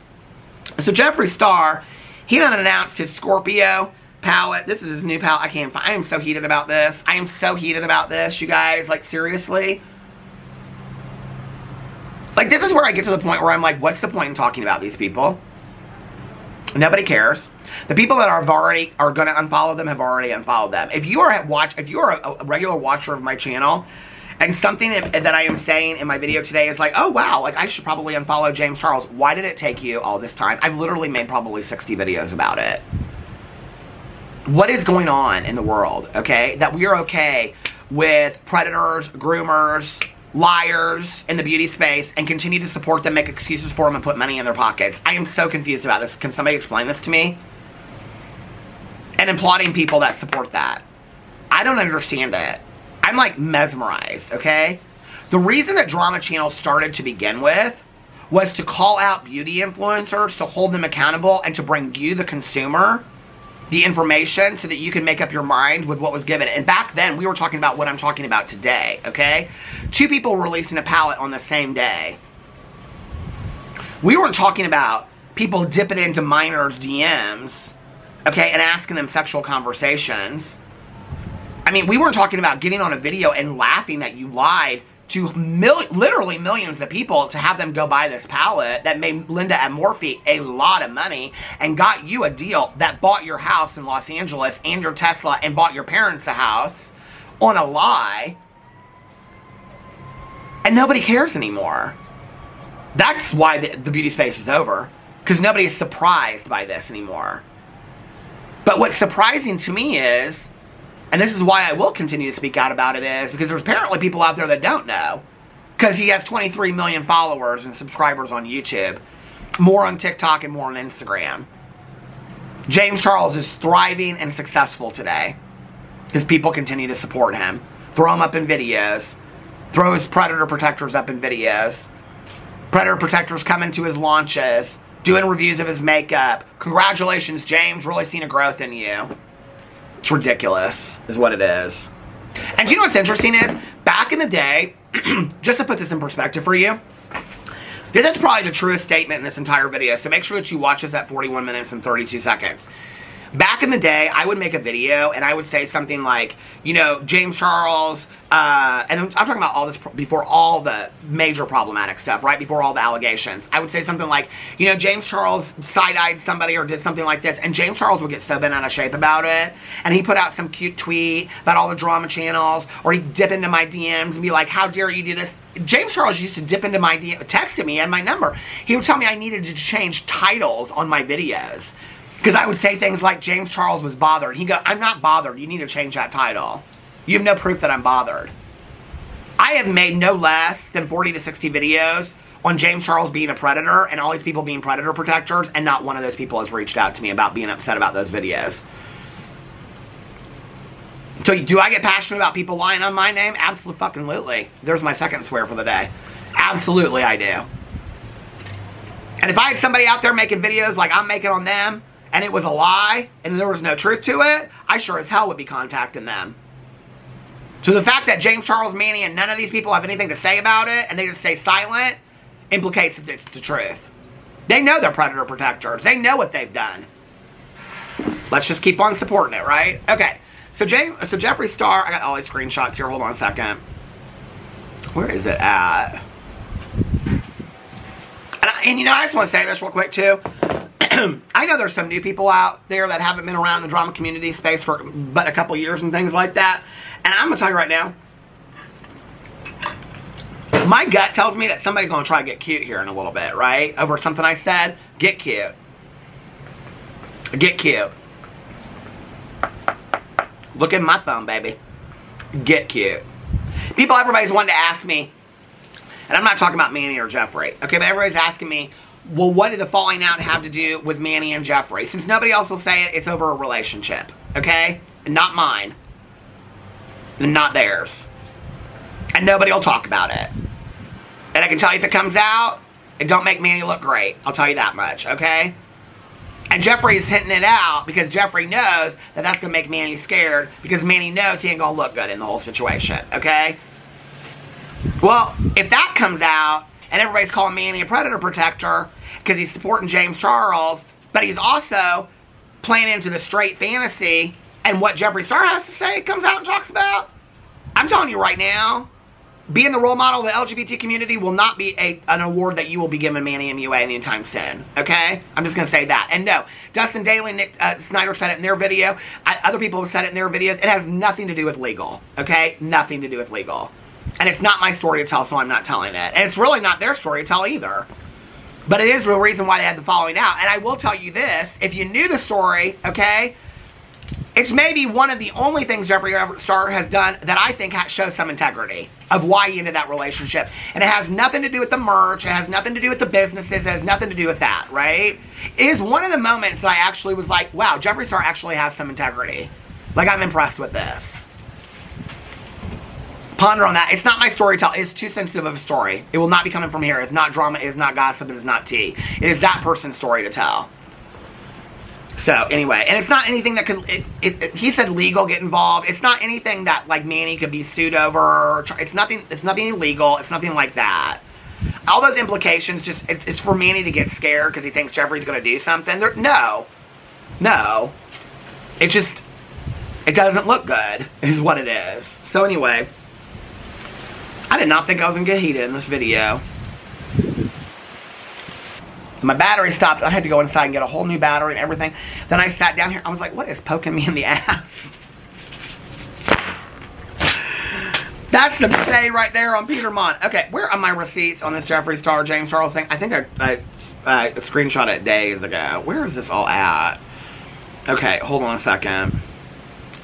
So Jeffree Star, he done announced his Scorpio palette. This is his new palette. I am so heated about this. I am so heated about this, you guys. Like, seriously. Like, this is where I get to the point where I'm like, what's the point in talking about these people? Nobody cares. The people that are going to unfollow them have already unfollowed them. If you are a regular watcher of my channel, And something that I am saying in my video today is like, oh wow, like I should probably unfollow James Charles. Why did it take you all this time? I've literally made probably 60 videos about it. What is going on in the world, okay? That we are okay with predators, groomers, liars in the beauty space and continue to support them, make excuses for them, and put money in their pockets. I am so confused about this. Can somebody explain this to me? And applauding people that support that. I don't understand it. I'm like mesmerized, okay? The reason that drama channels started to begin with was to call out beauty influencers, to hold them accountable, and to bring you, the consumer, the information so that you can make up your mind with what was given. And back then, we were talking about what I'm talking about today, okay? 2 people releasing a palette on the same day. We weren't talking about people dipping into minors' DMs, okay, and asking them sexual conversations. I mean, we weren't talking about getting on a video and laughing that you lied to literally millions of people to have them go buy this palette that made Linda Amorphi a lot of money and got you a deal that bought your house in Los Angeles and your Tesla and bought your parents a house on a lie. And nobody cares anymore. That's why the beauty space is over. Because nobody is surprised by this anymore. But what's surprising to me is, and this is why I will continue to speak out about it, is because there's apparently people out there that don't know. Because he has 23 million followers and subscribers on YouTube. More on TikTok and more on Instagram. James Charles is thriving and successful today. Because people continue to support him. Throw him up in videos. Throw his predator protectors up in videos. Predator protectors coming to his launches. Doing reviews of his makeup. Congratulations, James. Really seen a growth in you. It's ridiculous, is what it is. And do you know what's interesting is, back in the day, just to put this in perspective for you, this is probably the truest statement in this entire video, so make sure that you watch this at 41 minutes and 32 seconds. Back in the day, I would make a video and I would say something like, you know, James Charles, and I'm talking about all this before all the major problematic stuff, right? Before all the allegations. I would say something like, you know, James Charles side-eyed somebody or did something like this, and James Charles would get so bent out of shape about it, and he put out some cute tweet about all the drama channels, or he'd dip into my DMs and be like, how dare you do this? James Charles used to dip into my DM, texted me and my number. He would tell me I needed to change titles on my videos. Because I would say things like, James Charles was bothered. He'd go, I'm not bothered. You need to change that title. You have no proof that I'm bothered. I have made no less than 40 to 60 videos on James Charles being a predator and all these people being predator protectors, and not one of those people has reached out to me about being upset about those videos. So do I get passionate about people lying on my name? Absolutely. There's my second swear for the day. Absolutely I do. And if I had somebody out there making videos like I'm making on them, and it was a lie, and there was no truth to it, I sure as hell would be contacting them. So the fact that James Charles, Manny, and none of these people have anything to say about it, and they just stay silent, implicates that it's the truth. They know they're predator protectors. They know what they've done. Let's just keep on supporting it, right? Okay, so Jeffree Star, I got all these screenshots here, hold on a second. Where is it at? And you know, I just want to say this real quick too. I know there's some new people out there that haven't been around the drama community space for but a couple years and things like that. And I'm going to tell you right now, my gut tells me that somebody's going to try to get cute here in a little bit, right? Over something I said. Get cute. Get cute. Look at my thumb, baby. Get cute. Everybody's wanting to ask me, and I'm not talking about Manny or Jeffree, okay, but everybody's asking me, well, what did the falling out have to do with Manny and Jeffree? Since nobody else will say it, it's over a relationship, okay? And not mine. And not theirs. And nobody will talk about it. And I can tell you if it comes out, it don't make Manny look great. I'll tell you that much, okay? And Jeffree is hinting it out because Jeffree knows that that's going to make Manny scared because Manny knows he ain't going to look good in the whole situation, okay? Well, if that comes out, and everybody's calling Manny a predator protector because he's supporting James Charles, but he's also playing into the straight fantasy, and what Jeffree Star has to say comes out and talks about, I'm telling you right now, being the role model of the LGBT community will not be an award that you will be giving Manny MUA anytime soon, okay? I'm just going to say that. And no, Dustin Daly and Nick Snyder said it in their video. Other people have said it in their videos. It has nothing to do with legal, okay? Nothing to do with legal. And it's not my story to tell, so I'm not telling it. And it's really not their story to tell either. But it is the reason why they had the falling out. And I will tell you this, if you knew the story, okay, it's maybe one of the only things Jeffree Star has done that I think shows some integrity of why he ended that relationship. And it has nothing to do with the merch. It has nothing to do with the businesses. It has nothing to do with that, right? It is one of the moments that I actually was like, wow, Jeffree Star actually has some integrity. Like, I'm impressed with this. Ponder on that. It's not my story to tell. It's too sensitive of a story. It will not be coming from here. It's not drama. It is not gossip. It is not tea. It is that person's story to tell. So, anyway. And it's not anything that could... he said legal get involved. It's not anything that, like, Manny could be sued over. It's nothing illegal. It's nothing like that. All those implications, just... It's for Manny to get scared because he thinks Jeffree's going to do something. No. No. It just... It doesn't look good, is what it is. So, anyway... I did not think I was going to get heated in this video. My battery stopped. I had to go inside and get a whole new battery and everything. Then I sat down here. I was like, what is poking me in the ass? That's the shade right there on Peter Monn. Okay, where are my receipts on this Jeffree Star, James Charles thing? I think I screenshot it days ago. Where is this all at? Okay, hold on a second.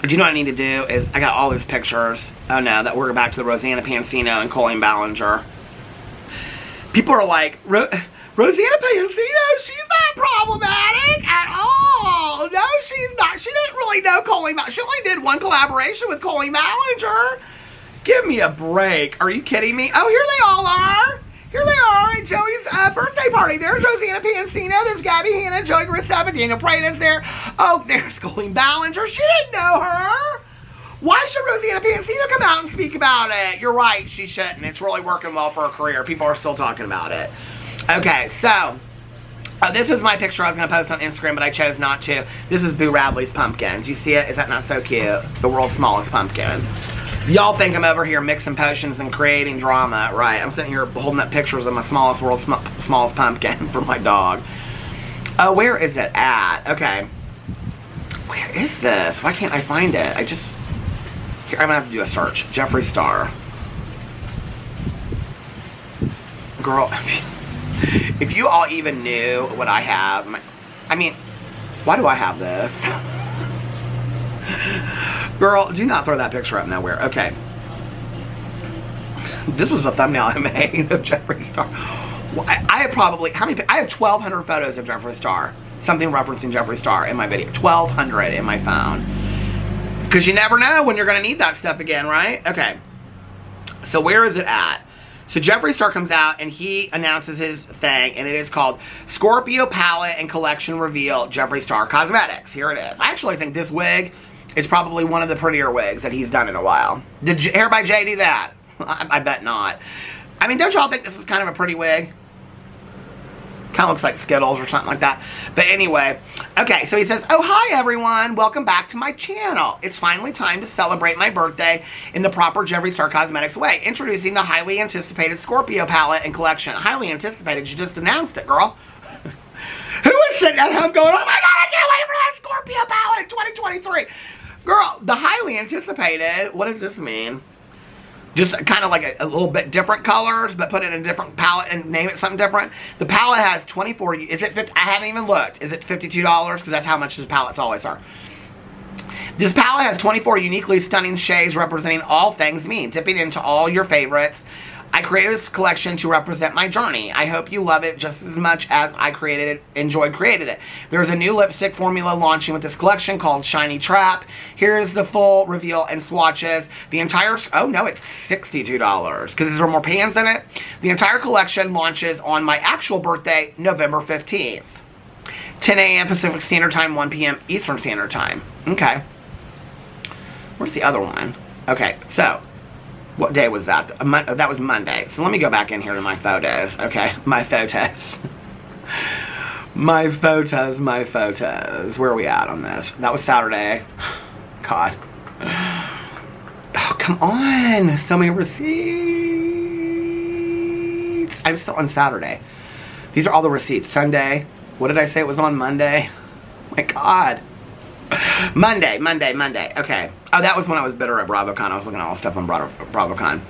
But you know what I need to do is, I got all these pictures. Oh no, that we're back to the Rosanna Pansino and Colleen Ballinger. People are like, Rosanna Pansino, she's not problematic at all. No, she's not. She didn't really know Colleen Ballinger. She only did one collaboration with Colleen Ballinger. Give me a break. Are you kidding me? Oh, here they all are. Here they are at Joey's birthday party. There's Rosanna Pansino. There's Gabby Hanna, Joey Graceffa, Daniel Prater's there. Oh, there's Colleen Ballinger. She didn't know her. Why should Rosanna Pansino come out and speak about it? You're right, she shouldn't. It's really working well for her career. People are still talking about it. Okay, so this was my picture I was going to post on Instagram, but I chose not to. This is Boo Radley's pumpkin. Do you see it? Is that not so cute? It's the world's smallest pumpkin. Y'all think I'm over here mixing potions and creating drama. Right, I'm sitting here holding up pictures of my world's smallest pumpkin for my dog. Oh, where is it at? Okay. Where is this? Why can't I find it? Here, I'm going to have to do a search. Jeffree Star. Girl, if you all even knew what I have. I mean, why do I have this? Girl, do not throw that picture up nowhere. Okay. This was a thumbnail I made of Jeffree Star. I have probably, I have 1,200 photos of Jeffree Star. Something referencing Jeffree Star in my video. 1,200 in my phone. Because you never know when you're going to need that stuff again, right? Okay. So where is it at? So Jeffree Star comes out and he announces his thing, and it is called Scorpio Palette and Collection Reveal Jeffree Star Cosmetics. Here it is. I actually think this wig is probably one of the prettier wigs that he's done in a while. Did Hair by Jay do that? I bet not. I mean, don't y'all think this is kind of a pretty wig? Kind of looks like Skittles or something like that. But anyway, okay, so he says, oh, hi, everyone. Welcome back to my channel. It's finally time to celebrate my birthday in the proper Jeffree Star Cosmetics way. Introducing the highly anticipated Scorpio palette and collection. Highly anticipated. You just announced it, girl. Who is sitting at home going, oh, my God, I can't wait for that Scorpio palette 2023. Girl, the highly anticipated, what does this mean? Just kind of like a little bit different colors, but put it in a different palette and name it something different. The palette has 24, is it 50? I haven't even looked. Is it $52? Because that's how much his palettes always are. This palette has 24 uniquely stunning shades representing all things me, dipping into all your favorites. I created this collection to represent my journey. I hope you love it just as much as I enjoyed creating it. There's a new lipstick formula launching with this collection called Shiny Trap. Here's the full reveal and swatches. The entire, oh no, it's $62 because there are more pans in it. The entire collection launches on my actual birthday, November 15th. 10 a.m. Pacific Standard Time, 1 p.m. Eastern Standard Time. Okay. Where's the other one? Okay, so what day was that? That was Monday. So let me go back in here to my photos. Okay, my photos. My photos. Where are we at on this? That was Saturday. God. Oh, come on. So many receipts. I'm still on Saturday. These are all the receipts. Sunday. What did I say it was on Monday? Oh my God. Monday. Okay. Oh, that was when I was bitter at BravoCon. I was looking at all the stuff on BravoCon.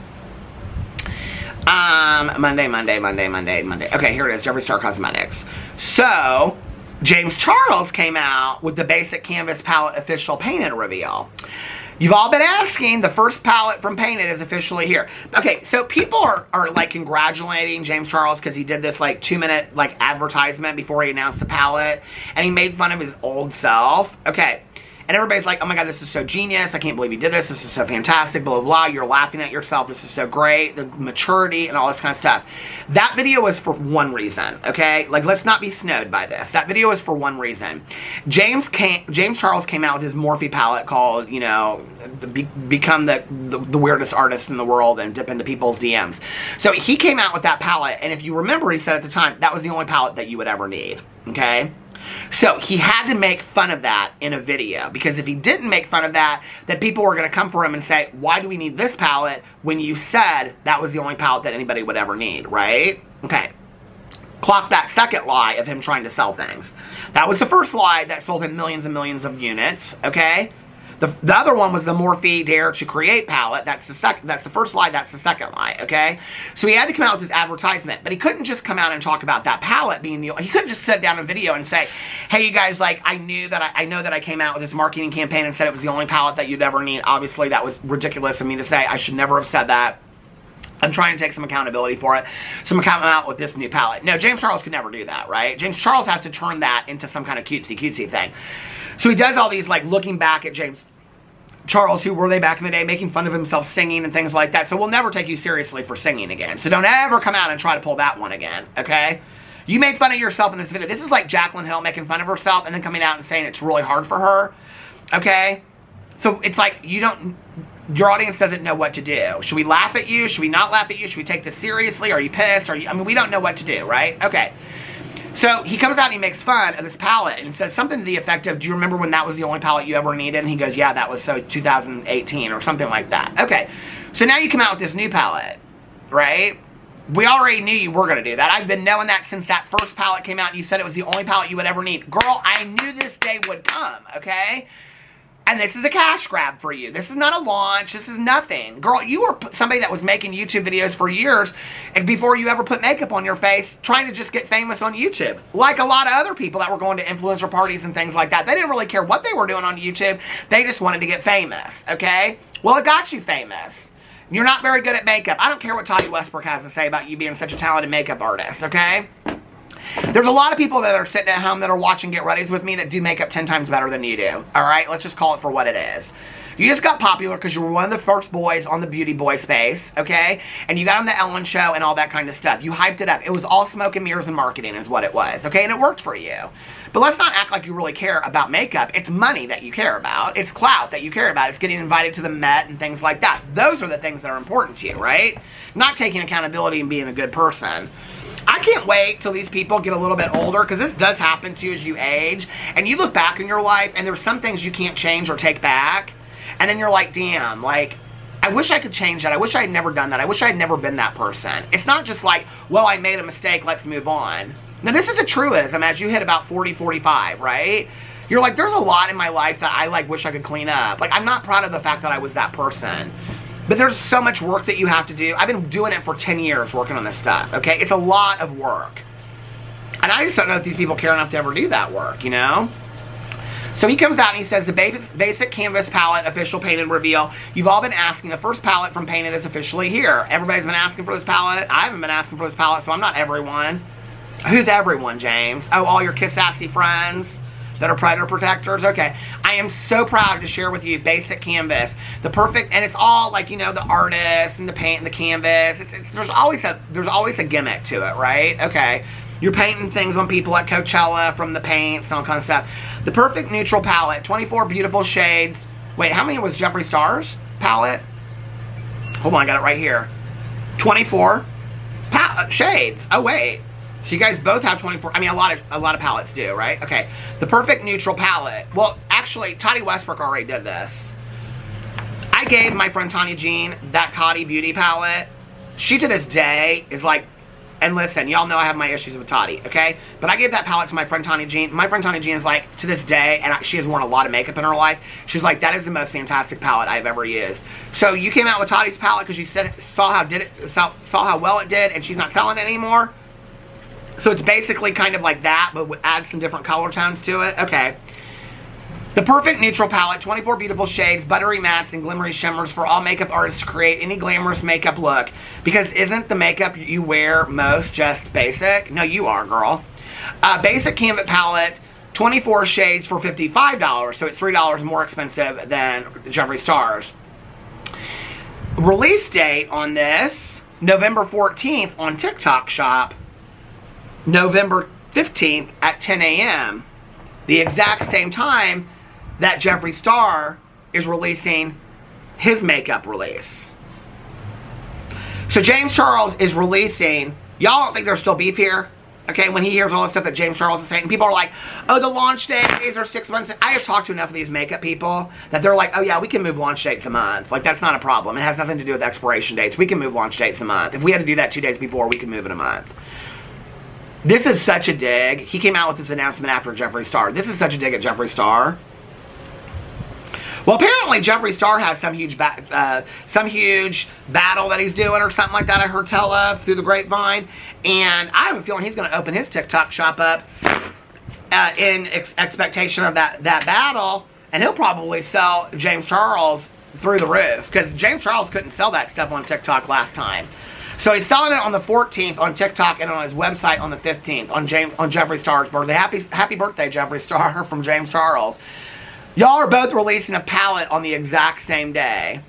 Monday. Okay, here it is, Jeffree Star Cosmetics. So, James Charles came out with the Basic Canvas Palette official painted reveal. You've all been asking, the first palette from Painted is officially here. Okay, so people are like congratulating James Charles because he did this like 2-minute like advertisement before he announced the palette, and he made fun of his old self. Okay. And everybody's like, oh my god, this is so genius. I can't believe you did this. This is so fantastic, blah, blah, blah. You're laughing at yourself. This is so great. The maturity and all this kind of stuff. That video was for one reason, okay? Like, let's not be snowed by this. That video was for one reason. James Charles came out with his Morphe palette called, you know, become the weirdest artist in the world and dip into people's DMs. So he came out with that palette, and if you remember, he said at the time, that was the only palette that you would ever need, okay? So he had to make fun of that in a video, because if he didn't make fun of that, then people were going to come for him and say, why do we need this palette when you said that was the only palette that anybody would ever need, right? Okay. Clock that second lie of him trying to sell things. That was the first lie that sold him millions and millions of units, okay? The other one was the Morphe Dare to Create palette. That's the first lie. That's the second lie, okay? So he had to come out with his advertisement, but he couldn't just come out and talk about that palette being the... He couldn't just sit down in video and say, hey, you guys, like, I know that I came out with this marketing campaign and said it was the only palette that you'd ever need. Obviously, that was ridiculous of me to say. I should never have said that. I'm trying to take some accountability for it. So I'm coming out with this new palette. No, James Charles could never do that, right? James Charles has to turn that into some kind of cutesy thing. So he does all these, like, looking back at James Charles, who were they back in the day, making fun of himself singing and things like that. So we'll never take you seriously for singing again. So don't ever come out and try to pull that one again, okay? You made fun of yourself in this video. This is like Jaclyn Hill making fun of herself and then coming out and saying it's really hard for her, okay? So it's like your audience doesn't know what to do. Should we laugh at you? Should we not laugh at you? Should we take this seriously? Are you pissed? I mean, we don't know what to do, right? Okay. So he comes out and he makes fun of this palette and says something to the effect of, do you remember when that was the only palette you ever needed? And he goes, yeah, that was so 2018 or something like that. Okay, so now you come out with this new palette, right? We already knew you were going to do that. I've been knowing that since that first palette came out and you said it was the only palette you would ever need. Girl, I knew this day would come, okay? And this is a cash grab for you. This is not a launch. This is nothing. Girl, you were somebody that was making YouTube videos for years and before you ever put makeup on your face, trying to just get famous on YouTube. Like a lot of other people that were going to influencer parties and things like that. They didn't really care what they were doing on YouTube. They just wanted to get famous, okay? Well, it got you famous. You're not very good at makeup. I don't care what Tati Westbrook has to say about you being such a talented makeup artist, okay? There's a lot of people that are sitting at home that are watching Get Readies with me that do makeup 10 times better than you do. Alright? Let's just call it for what it is. You just got popular because you were one of the first boys on the beauty boy space, okay? And you got on the Ellen show and all that kind of stuff. You hyped it up. It was all smoke and mirrors and marketing is what it was, okay? And it worked for you. But let's not act like you really care about makeup. It's money that you care about. It's clout that you care about. It's getting invited to the Met and things like that. Those are the things that are important to you, right? Not taking accountability and being a good person. I can't wait till these people get a little bit older, because this does happen to you as you age, and you look back in your life and there's some things you can't change or take back, and then you're like, damn, like, I wish I could change that. I wish I had never done that. I wish I had never been that person. It's not just like, well, I made a mistake, let's move on. Now, this is a truism as you hit about 40, 45, right? You're like, there's a lot in my life that I, like, wish I could clean up. Like, I'm not proud of the fact that I was that person. But there's so much work that you have to do. I've been doing it for 10 years working on this stuff, okay? It's a lot of work. And I just don't know if these people care enough to ever do that work, you know? So he comes out and he says, the Basic Canvas Palette official painted reveal. You've all been asking. The first palette from Painted is officially here. Everybody's been asking for this palette. I haven't been asking for this palette, so I'm not everyone. Who's everyone, James? Oh, all your kiss-assy friends that are predator protectors? Okay. I am so proud to share with you Basic Canvas. The perfect, and it's all like, you know, the artist and the paint and the canvas. There's always a gimmick to it, right? Okay. You're painting things on people at Coachella from the paints and all kind of stuff. The perfect neutral palette. 24 beautiful shades. Wait, how many was Jeffree Star's palette? Hold on, I got it right here. 24 shades. Oh, wait. So you guys both have 24. I mean, a lot of palettes do, right? Okay. The perfect neutral palette. Well, actually, Tati Westbrook already did this. I gave my friend Tanya Jean that Tati Beauty palette. She, to this day, is like And listen, y'all know I have my issues with Toddy, okay? But I gave that palette to my friend Tawny Jean. My friend Tawny Jean is like, to this day, and she has worn a lot of makeup in her life, she's like, that is the most fantastic palette I've ever used. So you came out with Toddy's palette because you saw how well it did, and she's not selling it anymore? So it's basically kind of like that, but add some different color tones to it? Okay. The perfect neutral palette, 24 beautiful shades, buttery mattes, and glimmery shimmers for all makeup artists to create any glamorous makeup look. Because isn't the makeup you wear most just basic? No, you are, girl. Basic Canvas palette, 24 shades for $55, so it's $3 more expensive than Jeffree Star's. Release date on this, November 14th on TikTok Shop, November 15th at 10 a.m. The exact same time that Jeffree Star is releasing his makeup release. So James Charles is releasing, y'all don't think there's still beef here? Okay, when he hears all the stuff that James Charles is saying, people are like, oh, the launch days are 6 months. I have talked to enough of these makeup people that they're like, oh yeah, we can move launch dates a month. Like, that's not a problem. It has nothing to do with expiration dates. We can move launch dates a month. If we had to do that 2 days before, we can move it a month. This is such a dig. He came out with this announcement after Jeffree Star. This is such a dig at Jeffree Star. Well, apparently Jeffree Star has some huge battle that he's doing or something like that I heard tell of through the grapevine. And I have a feeling he's going to open his TikTok shop up in expectation of that battle. And he'll probably sell James Charles through the roof. Because James Charles couldn't sell that stuff on TikTok last time. So he's selling it on the 14th on TikTok and on his website on the 15th on Jeffree Star's birthday. Happy birthday, Jeffree Star, from James Charles. Y'all are both releasing a palette on the exact same day.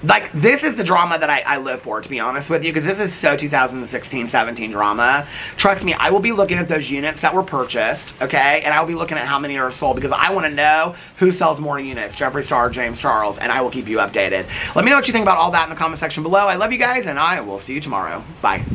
Like, this is the drama that I live for, to be honest with you, because this is so 2016-17 drama. Trust me, I will be looking at those units that were purchased, okay? And I will be looking at how many are sold, because I want to know who sells more units, Jeffree Star or James Charles, and I will keep you updated. Let me know what you think about all that in the comment section below. I love you guys, and I will see you tomorrow. Bye.